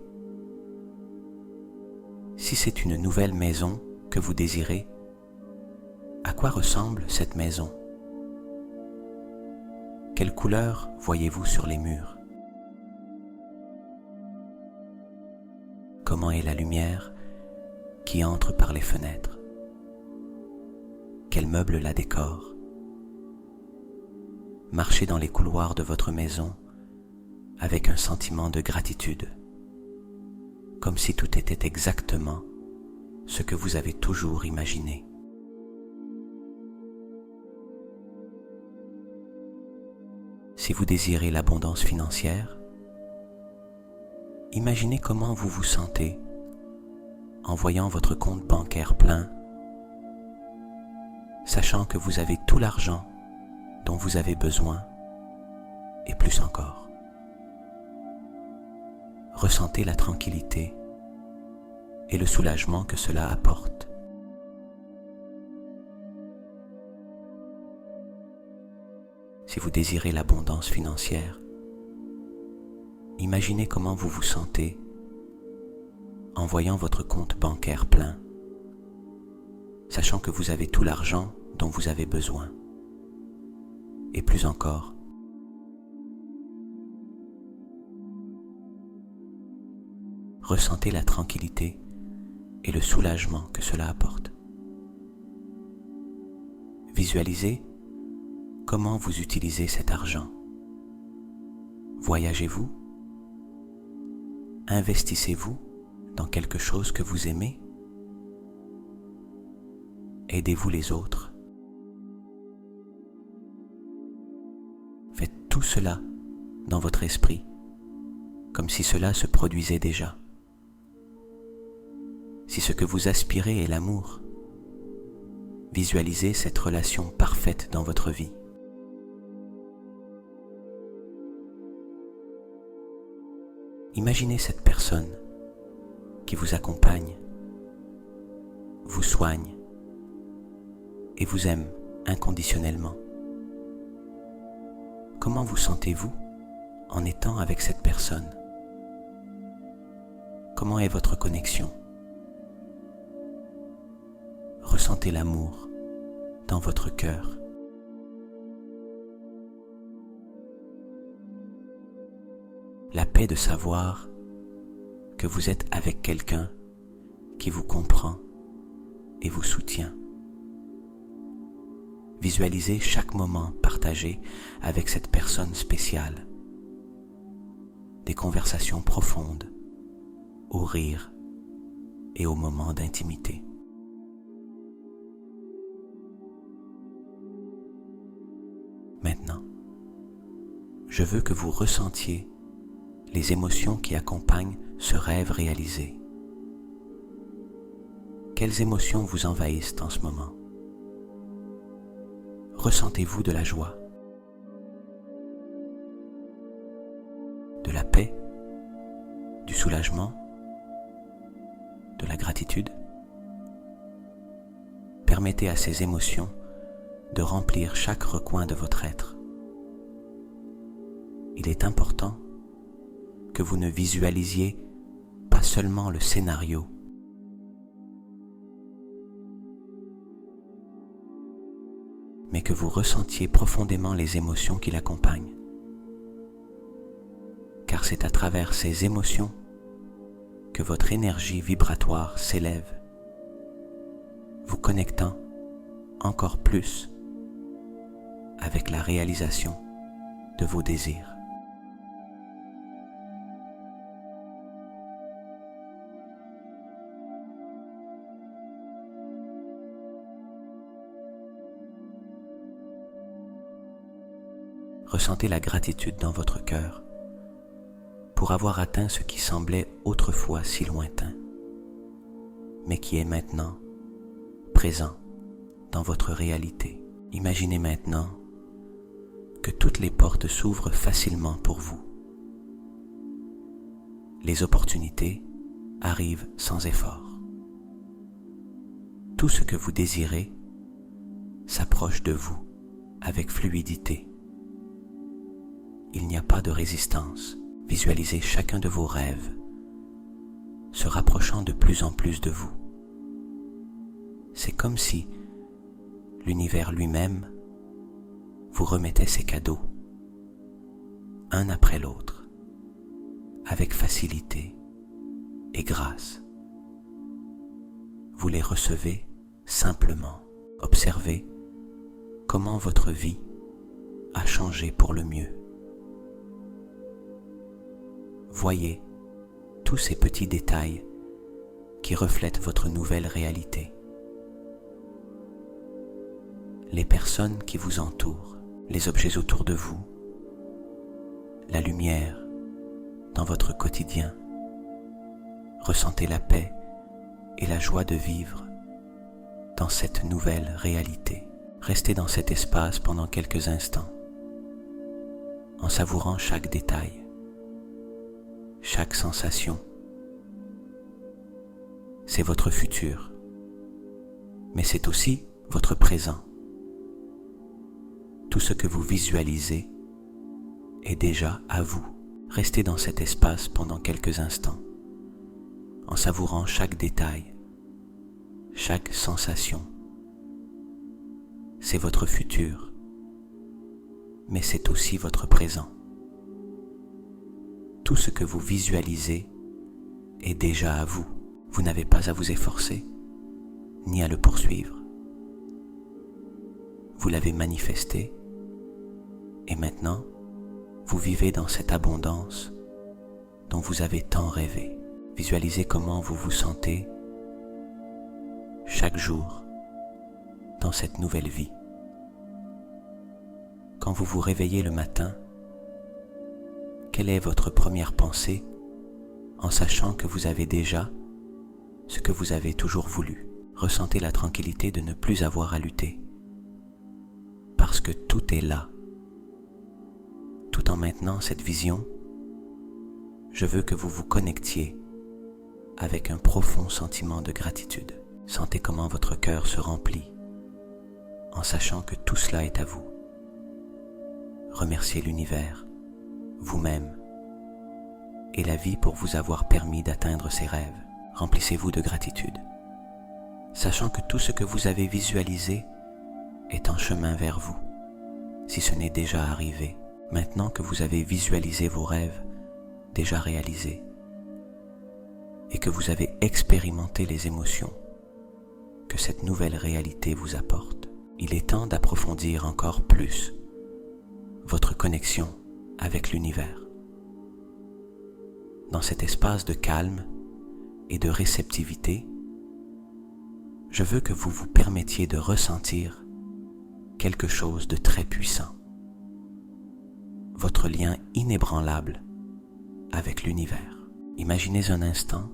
Si c'est une nouvelle maison que vous désirez, à quoi ressemble cette maison? Quelle couleur voyez-vous sur les murs? Comment est la lumière qui entre par les fenêtres? Quel meuble la décore? Marchez dans les couloirs de votre maison avec un sentiment de gratitude, comme si tout était exactement ce que vous avez toujours imaginé. Si vous désirez l'abondance financière, imaginez comment vous vous sentez en voyant votre compte bancaire plein, sachant que vous avez tout l'argent dont vous avez besoin et plus encore. Ressentez la tranquillité et le soulagement que cela apporte. Si vous désirez l'abondance financière, imaginez comment vous vous sentez en voyant votre compte bancaire plein, sachant que vous avez tout l'argent dont vous avez besoin, et plus encore. Ressentez la tranquillité et le soulagement que cela apporte. Visualisez comment vous utilisez cet argent. Voyagez-vous? Investissez-vous dans quelque chose que vous aimez? Aidez-vous les autres? Faites tout cela dans votre esprit, comme si cela se produisait déjà. Si ce que vous aspirez est l'amour, visualisez cette relation parfaite dans votre vie. Imaginez cette personne qui vous accompagne, vous soigne et vous aime inconditionnellement. Comment vous sentez-vous en étant avec cette personne? Comment est votre connexion? Ressentez l'amour dans votre cœur. La paix de savoir que vous êtes avec quelqu'un qui vous comprend et vous soutient. Visualisez chaque moment partagé avec cette personne spéciale. Des conversations profondes, au rire et aux moments d'intimité. Maintenant, je veux que vous ressentiez les émotions qui accompagnent ce rêve réalisé. Quelles émotions vous envahissent en ce moment? Ressentez-vous de la joie, de la paix, du soulagement, de la gratitude? Permettez à ces émotions de remplir chaque recoin de votre être. Il est important que vous ne visualisiez pas seulement le scénario, mais que vous ressentiez profondément les émotions qui l'accompagnent. Car c'est à travers ces émotions que votre énergie vibratoire s'élève, vous connectant encore plus avec la réalisation de vos désirs. Ressentez la gratitude dans votre cœur pour avoir atteint ce qui semblait autrefois si lointain, mais qui est maintenant présent dans votre réalité. Imaginez maintenant que toutes les portes s'ouvrent facilement pour vous. Les opportunités arrivent sans effort. Tout ce que vous désirez s'approche de vous avec fluidité. Il n'y a pas de résistance. Visualisez chacun de vos rêves se rapprochant de plus en plus de vous. C'est comme si l'univers lui-même vous remettait ses cadeaux, un après l'autre, avec facilité et grâce. Vous les recevez simplement. Observez comment votre vie a changé pour le mieux. Voyez tous ces petits détails qui reflètent votre nouvelle réalité. Les personnes qui vous entourent, les objets autour de vous, la lumière dans votre quotidien. Ressentez la paix et la joie de vivre dans cette nouvelle réalité. Restez dans cet espace pendant quelques instants, en savourant chaque détail, chaque sensation. C'est votre futur, mais c'est aussi votre présent. Tout ce que vous visualisez est déjà à vous. Restez dans cet espace pendant quelques instants, en savourant chaque détail, chaque sensation. C'est votre futur, mais c'est aussi votre présent. Tout ce que vous visualisez est déjà à vous. Vous n'avez pas à vous efforcer, ni à le poursuivre. Vous l'avez manifesté, et maintenant, vous vivez dans cette abondance dont vous avez tant rêvé. Visualisez comment vous vous sentez chaque jour dans cette nouvelle vie. Quand vous vous réveillez le matin, quelle est votre première pensée en sachant que vous avez déjà ce que vous avez toujours voulu? Ressentez la tranquillité de ne plus avoir à lutter, parce que tout est là. Tout en maintenant cette vision, je veux que vous vous connectiez avec un profond sentiment de gratitude. Sentez comment votre cœur se remplit en sachant que tout cela est à vous. Remerciez l'univers, vous-même et la vie pour vous avoir permis d'atteindre ces rêves. Remplissez-vous de gratitude, sachant que tout ce que vous avez visualisé est en chemin vers vous, si ce n'est déjà arrivé. Maintenant que vous avez visualisé vos rêves déjà réalisés et que vous avez expérimenté les émotions que cette nouvelle réalité vous apporte, il est temps d'approfondir encore plus votre connexion avec l'univers. Dans cet espace de calme et de réceptivité, je veux que vous vous permettiez de ressentir quelque chose de très puissant. Votre lien inébranlable avec l'univers. Imaginez un instant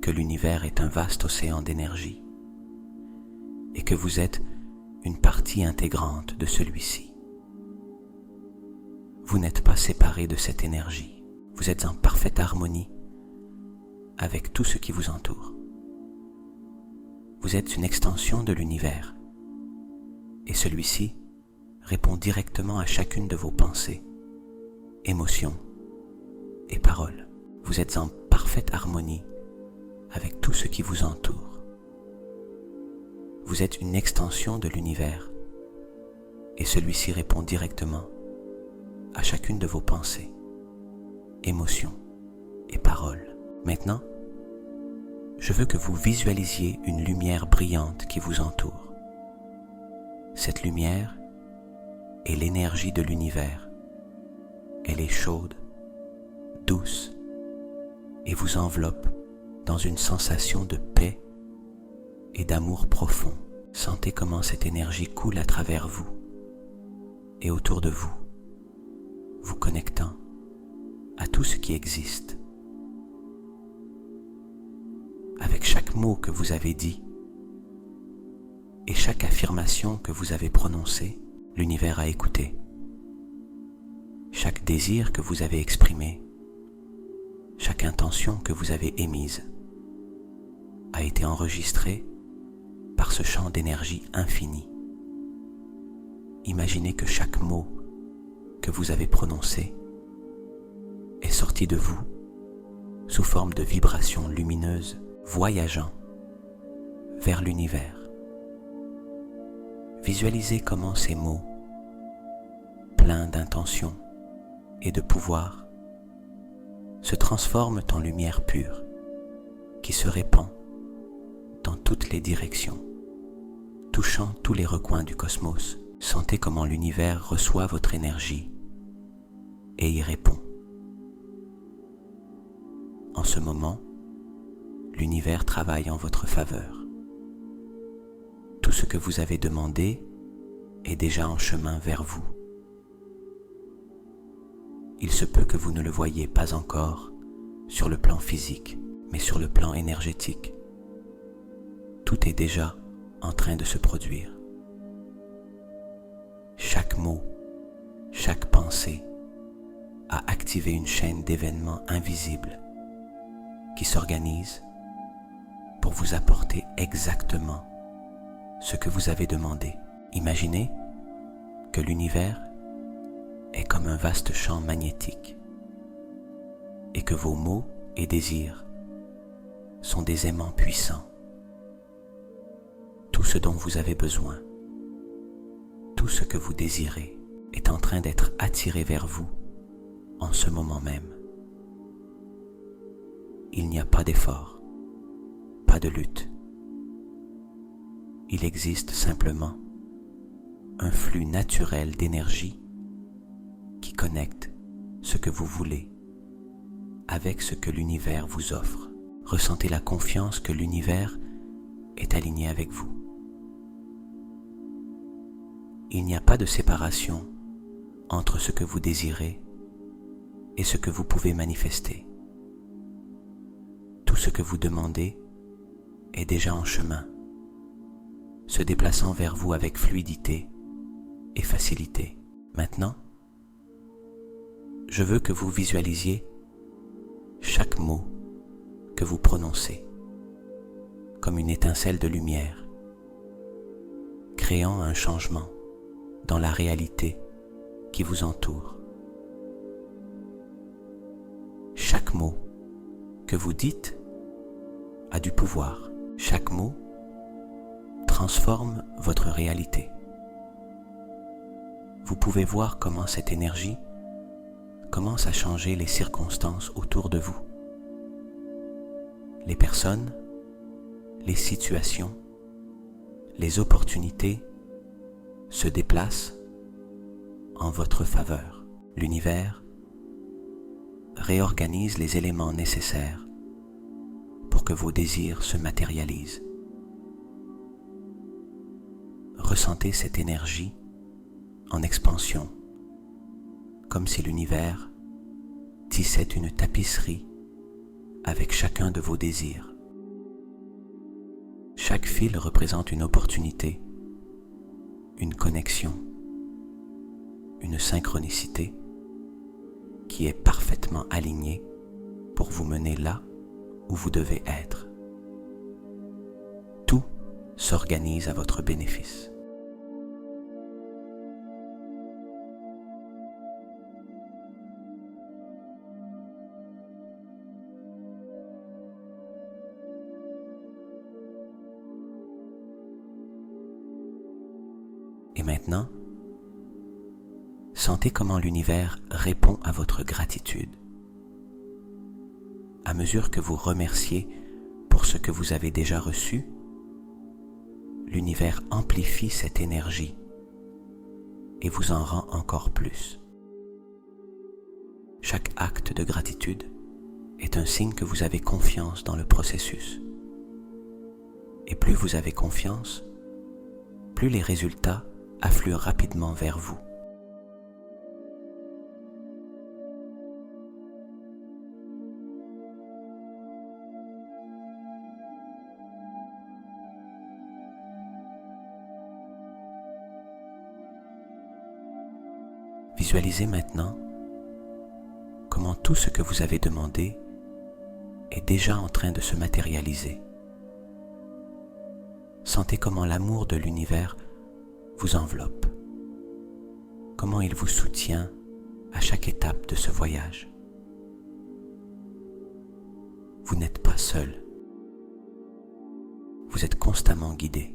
que l'univers est un vaste océan d'énergie et que vous êtes une partie intégrante de celui-ci. Vous n'êtes pas séparé de cette énergie. Vous êtes en parfaite harmonie avec tout ce qui vous entoure. Vous êtes une extension de l'univers et celui-ci répond directement à chacune de vos pensées, émotions et paroles. Vous êtes en parfaite harmonie avec tout ce qui vous entoure. Vous êtes une extension de l'univers et celui-ci répond directement à chacune de vos pensées, émotions et paroles. Maintenant, je veux que vous visualisiez une lumière brillante qui vous entoure. Cette lumière est l'énergie de l'univers. Elle est chaude, douce et vous enveloppe dans une sensation de paix et d'amour profond. Sentez comment cette énergie coule à travers vous et autour de vous, vous connectant à tout ce qui existe. Avec chaque mot que vous avez dit et chaque affirmation que vous avez prononcée, l'univers a écouté. Chaque désir que vous avez exprimé, chaque intention que vous avez émise, a été enregistrée par ce champ d'énergie infini. Imaginez que chaque mot que vous avez prononcé est sorti de vous sous forme de vibrations lumineuses voyageant vers l'univers. Visualisez comment ces mots, pleins d'intention et de pouvoir, se transforment en lumière pure qui se répand dans toutes les directions, touchant tous les recoins du cosmos. Sentez comment l'univers reçoit votre énergie et y répond. En ce moment, l'univers travaille en votre faveur. Tout ce que vous avez demandé est déjà en chemin vers vous. Il se peut que vous ne le voyiez pas encore sur le plan physique, mais sur le plan énergétique. Tout est déjà en train de se produire. Chaque mot, chaque pensée a activé une chaîne d'événements invisibles qui s'organise pour vous apporter exactement ce que vous avez demandé. Imaginez que l'univers est comme un vaste champ magnétique et que vos mots et désirs sont des aimants puissants. Tout ce dont vous avez besoin, tout ce que vous désirez est en train d'être attiré vers vous en ce moment même. Il n'y a pas d'effort, pas de lutte. Il existe simplement un flux naturel d'énergie qui connecte ce que vous voulez avec ce que l'univers vous offre. Ressentez la confiance que l'univers est aligné avec vous. Il n'y a pas de séparation entre ce que vous désirez et ce que vous pouvez manifester. Tout ce que vous demandez est déjà en chemin, se déplaçant vers vous avec fluidité et facilité. Maintenant, je veux que vous visualisiez chaque mot que vous prononcez comme une étincelle de lumière, créant un changement dans la réalité qui vous entoure. Chaque mot que vous dites a du pouvoir. Chaque mot transforme votre réalité. Vous pouvez voir comment cette énergie commence à changer les circonstances autour de vous. Les personnes, les situations, les opportunités se déplacent en votre faveur. L'univers réorganise les éléments nécessaires pour que vos désirs se matérialisent. Ressentez cette énergie en expansion, comme si l'univers tissait une tapisserie avec chacun de vos désirs. Chaque fil représente une opportunité, une connexion, une synchronicité qui est parfaitement alignée pour vous mener là où vous devez être. Tout s'organise à votre bénéfice. Et maintenant, sentez comment l'univers répond à votre gratitude. à mesure que vous remerciez pour ce que vous avez déjà reçu, l'univers amplifie cette énergie et vous en rend encore plus. Chaque acte de gratitude est un signe que vous avez confiance dans le processus. Et plus vous avez confiance, plus les résultats affluent rapidement vers vous. Visualisez maintenant comment tout ce que vous avez demandé est déjà en train de se matérialiser. Sentez comment l'amour de l'univers vous enveloppe, comment il vous soutient à chaque étape de ce voyage. Vous n'êtes pas seul, vous êtes constamment guidé.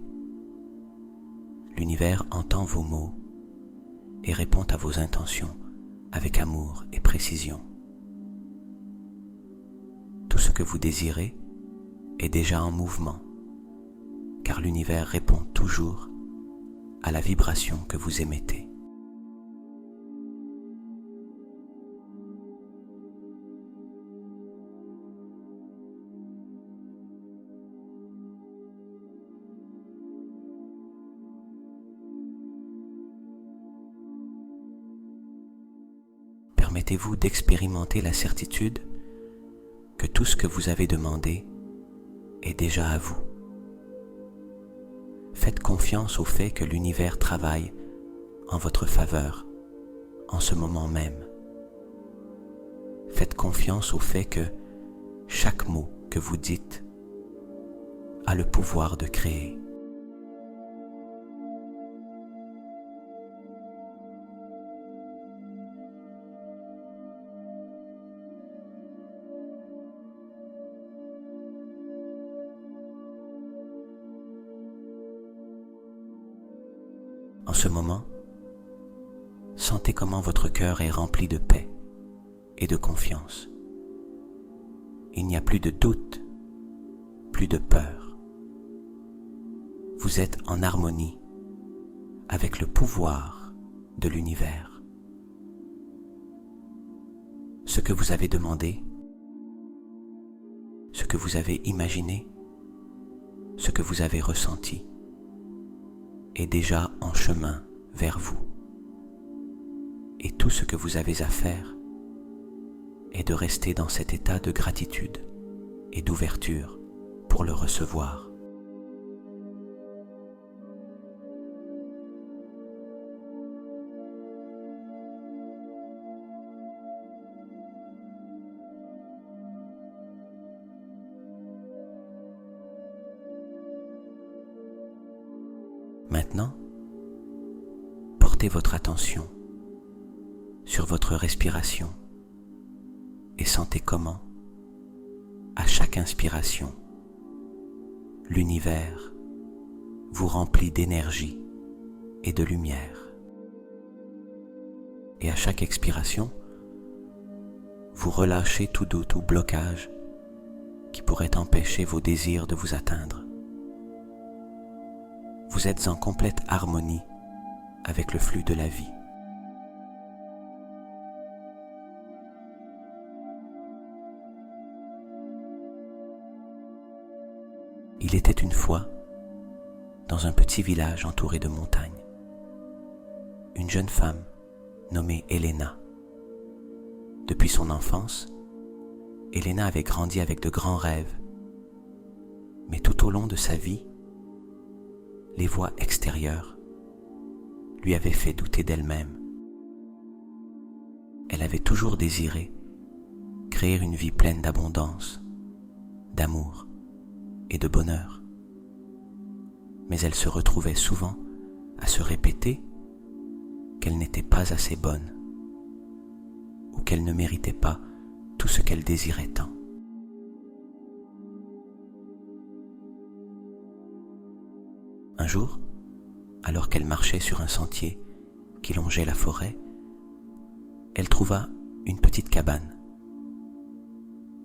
L'univers entend vos mots et répond à vos intentions avec amour et précision. Tout ce que vous désirez est déjà en mouvement, car l'univers répond toujours à la vibration que vous émettez. Permettez-vous d'expérimenter la certitude que tout ce que vous avez demandé est déjà à vous. Faites confiance au fait que l'univers travaille en votre faveur en ce moment même. Faites confiance au fait que chaque mot que vous dites a le pouvoir de créer. En ce moment, sentez comment votre cœur est rempli de paix et de confiance. Il n'y a plus de doute, plus de peur. Vous êtes en harmonie avec le pouvoir de l'univers. Ce que vous avez demandé, ce que vous avez imaginé, ce que vous avez ressenti, est déjà en chemin vers vous. Et tout ce que vous avez à faire est de rester dans cet état de gratitude et d'ouverture pour le recevoir. Maintenant, portez votre attention sur votre respiration et sentez comment, à chaque inspiration, l'univers vous remplit d'énergie et de lumière. Et à chaque expiration, vous relâchez tout doute ou blocage qui pourrait empêcher vos désirs de vous atteindre. Vous êtes en complète harmonie avec le flux de la vie. Il était une fois, dans un petit village entouré de montagnes, une jeune femme nommée Elena. Depuis son enfance, Elena avait grandi avec de grands rêves, mais tout au long de sa vie, les voix extérieures lui avaient fait douter d'elle-même. Elle avait toujours désiré créer une vie pleine d'abondance, d'amour et de bonheur. Mais elle se retrouvait souvent à se répéter qu'elle n'était pas assez bonne ou qu'elle ne méritait pas tout ce qu'elle désirait tant. Un jour, alors qu'elle marchait sur un sentier qui longeait la forêt, elle trouva une petite cabane.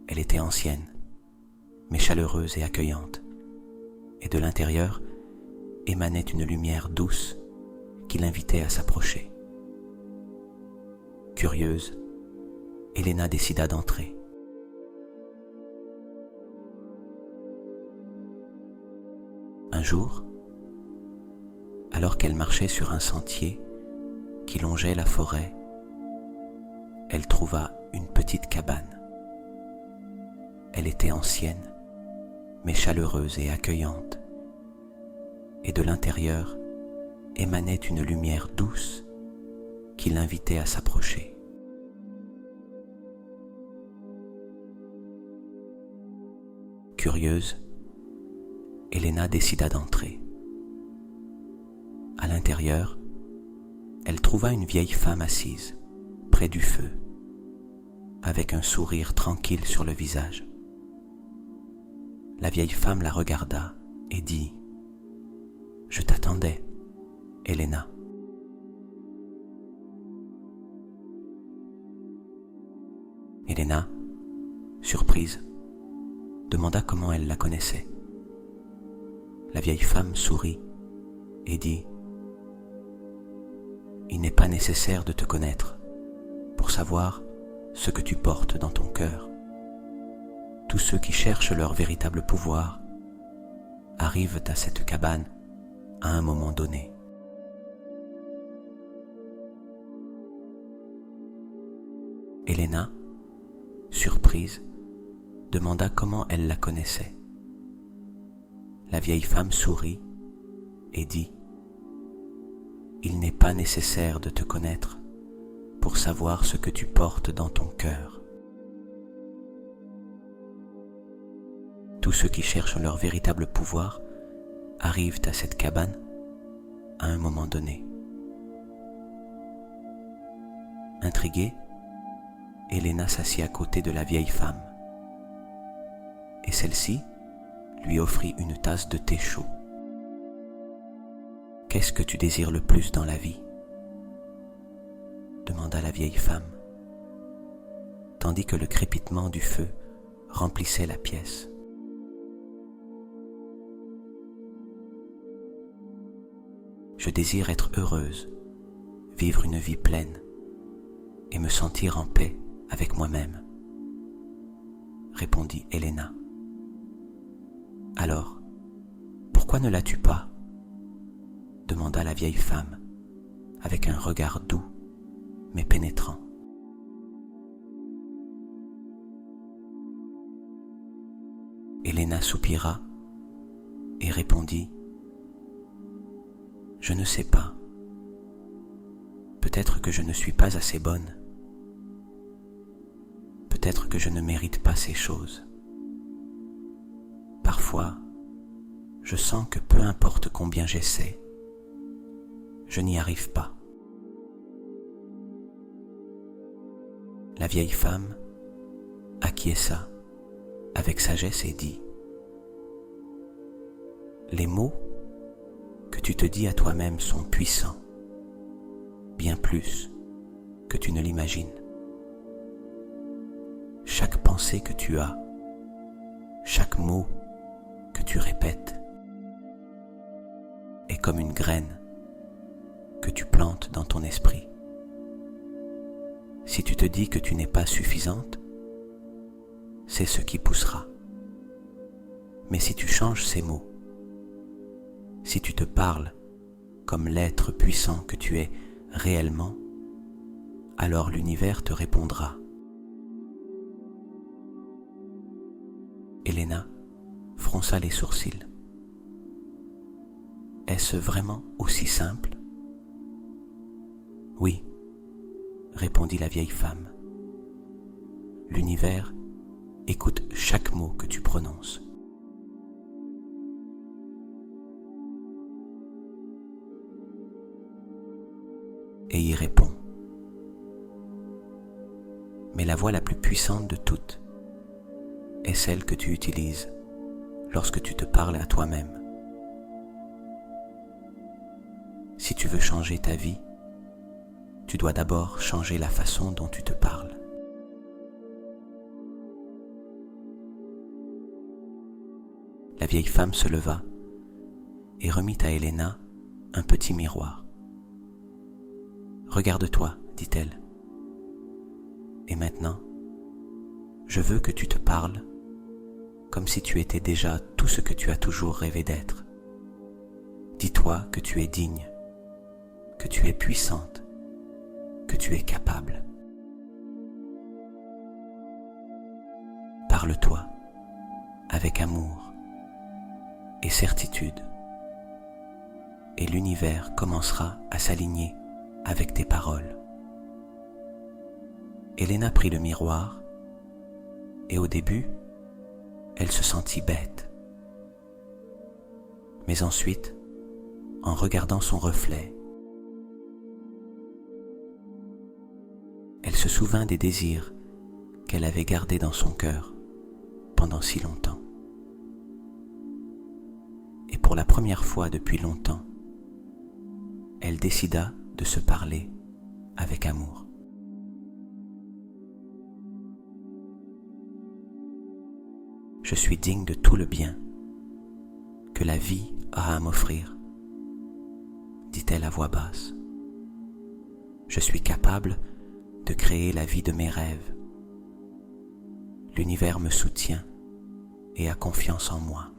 Elle était ancienne, mais chaleureuse et accueillante, et de l'intérieur émanait une lumière douce qui l'invitait à s'approcher. Curieuse, Elena décida d'entrer. Un jour, alors qu'elle marchait sur un sentier qui longeait la forêt, elle trouva une petite cabane. Elle était ancienne, mais chaleureuse et accueillante, et de l'intérieur émanait une lumière douce qui l'invitait à s'approcher. Curieuse, Elena décida d'entrer. À l'intérieur, elle trouva une vieille femme assise, près du feu, avec un sourire tranquille sur le visage. La vieille femme la regarda et dit « Je t'attendais, Elena. » Elena, surprise, demanda comment elle la connaissait. La vieille femme sourit et dit « Il n'est pas nécessaire de te connaître pour savoir ce que tu portes dans ton cœur. Tous ceux qui cherchent leur véritable pouvoir arrivent à cette cabane à un moment donné. » Elena, surprise, demanda comment elle la connaissait. La vieille femme sourit et dit « Il n'est pas nécessaire de te connaître pour savoir ce que tu portes dans ton cœur. Tous ceux qui cherchent leur véritable pouvoir arrivent à cette cabane à un moment donné. » Intriguée, Elena s'assit à côté de la vieille femme, et celle-ci lui offrit une tasse de thé chaud. « Qu'est-ce que tu désires le plus dans la vie ? » demanda la vieille femme, tandis que le crépitement du feu remplissait la pièce. « Je désire être heureuse, vivre une vie pleine et me sentir en paix avec moi-même, » répondit Elena. « Alors, pourquoi ne l'as-tu pas ? » demanda la vieille femme avec un regard doux mais pénétrant. Elena soupira et répondit « Je ne sais pas. Peut-être que je ne suis pas assez bonne. Peut-être que je ne mérite pas ces choses. Parfois, je sens que peu importe combien j'essaie, je n'y arrive pas. » La vieille femme acquiesça avec sagesse et dit « Les mots que tu te dis à toi-même sont puissants, bien plus que tu ne l'imagines. Chaque pensée que tu as, chaque mot que tu répètes est comme une graine que tu plantes dans ton esprit. Si tu te dis que tu n'es pas suffisante, c'est ce qui poussera. Mais si tu changes ces mots, si tu te parles comme l'être puissant que tu es réellement, alors l'univers te répondra. Elena fronça les sourcils. Est-ce vraiment aussi simple ? Oui, répondit la vieille femme. L'univers écoute chaque mot que tu prononces. Et y répond. Mais la voix la plus puissante de toutes est celle que tu utilises lorsque tu te parles à toi-même. Si tu veux changer ta vie, tu dois d'abord changer la façon dont tu te parles. La vieille femme se leva et remit à Elena un petit miroir. « Regarde-toi, dit-elle. Et maintenant, je veux que tu te parles comme si tu étais déjà tout ce que tu as toujours rêvé d'être. Dis-toi que tu es digne, que tu es puissante, que tu es capable. Parle-toi avec amour et certitude, et l'univers commencera à s'aligner avec tes paroles. » Elena prit le miroir, et au début, elle se sentit bête. Mais ensuite, en regardant son reflet, elle se souvint des désirs qu'elle avait gardés dans son cœur pendant si longtemps. Et pour la première fois depuis longtemps, elle décida de se parler avec amour. Je suis digne de tout le bien que la vie a à m'offrir, dit-elle à voix basse. Je suis capable de créer la vie de mes rêves. L'univers me soutient et a confiance en moi.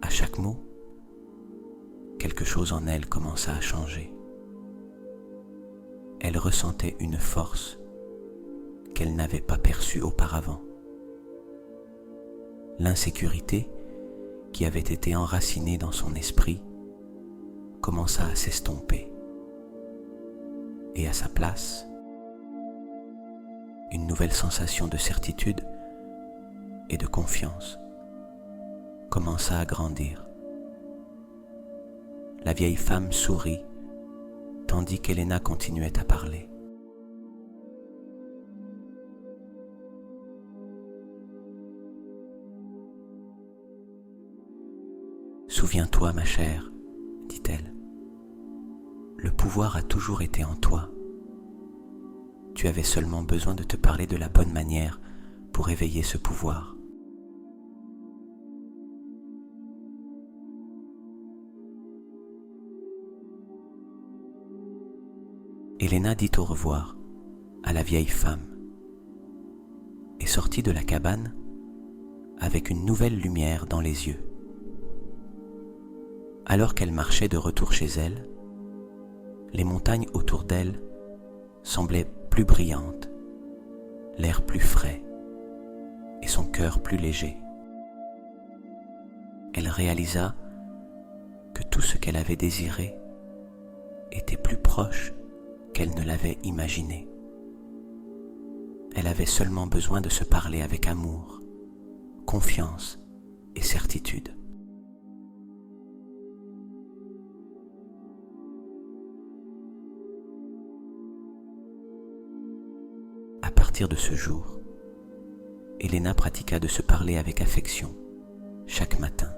À chaque mot, quelque chose en elle commença à changer. Elle ressentait une force qu'elle n'avait pas perçue auparavant. L'insécurité qui avait été enracinée dans son esprit commença à s'estomper. Et à sa place, une nouvelle sensation de certitude et de confiance commença à grandir. La vieille femme sourit tandis qu'Elena continuait à parler. « Souviens-toi, ma chère, dit-elle, le pouvoir a toujours été en toi. Tu avais seulement besoin de te parler de la bonne manière pour éveiller ce pouvoir. » Elena dit au revoir à la vieille femme et sortit de la cabane avec une nouvelle lumière dans les yeux. Alors qu'elle marchait de retour chez elle, les montagnes autour d'elle semblaient plus brillantes, l'air plus frais et son cœur plus léger. Elle réalisa que tout ce qu'elle avait désiré était plus proche qu'elle ne l'avait imaginé. Elle avait seulement besoin de se parler avec amour, confiance et certitude. À partir de ce jour, Elena pratiqua de se parler avec affection chaque matin.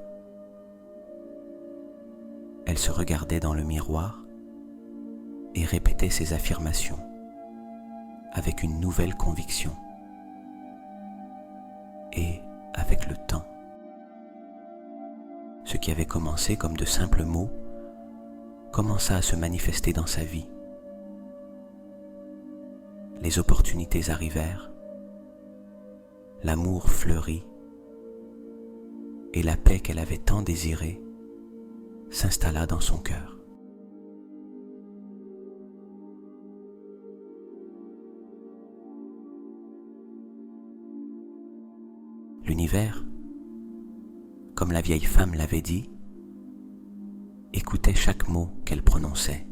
Elle se regardait dans le miroir et répétait ses affirmations avec une nouvelle conviction. Et avec le temps, ce qui avait commencé comme de simples mots commença à se manifester dans sa vie. Les opportunités arrivèrent, l'amour fleurit et la paix qu'elle avait tant désirée s'installa dans son cœur. L'univers, comme la vieille femme l'avait dit, écoutait chaque mot qu'elle prononçait.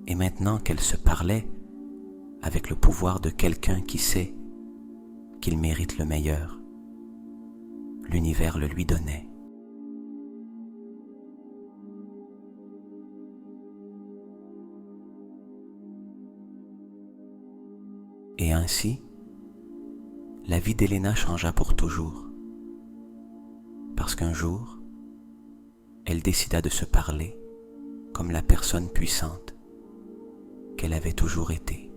Et maintenant qu'elle se parlait avec le pouvoir de quelqu'un qui sait qu'il mérite le meilleur, l'univers le lui donnait. Et ainsi, la vie d'Elena changea pour toujours, parce qu'un jour, elle décida de se parler comme la personne puissante qu'elle avait toujours été.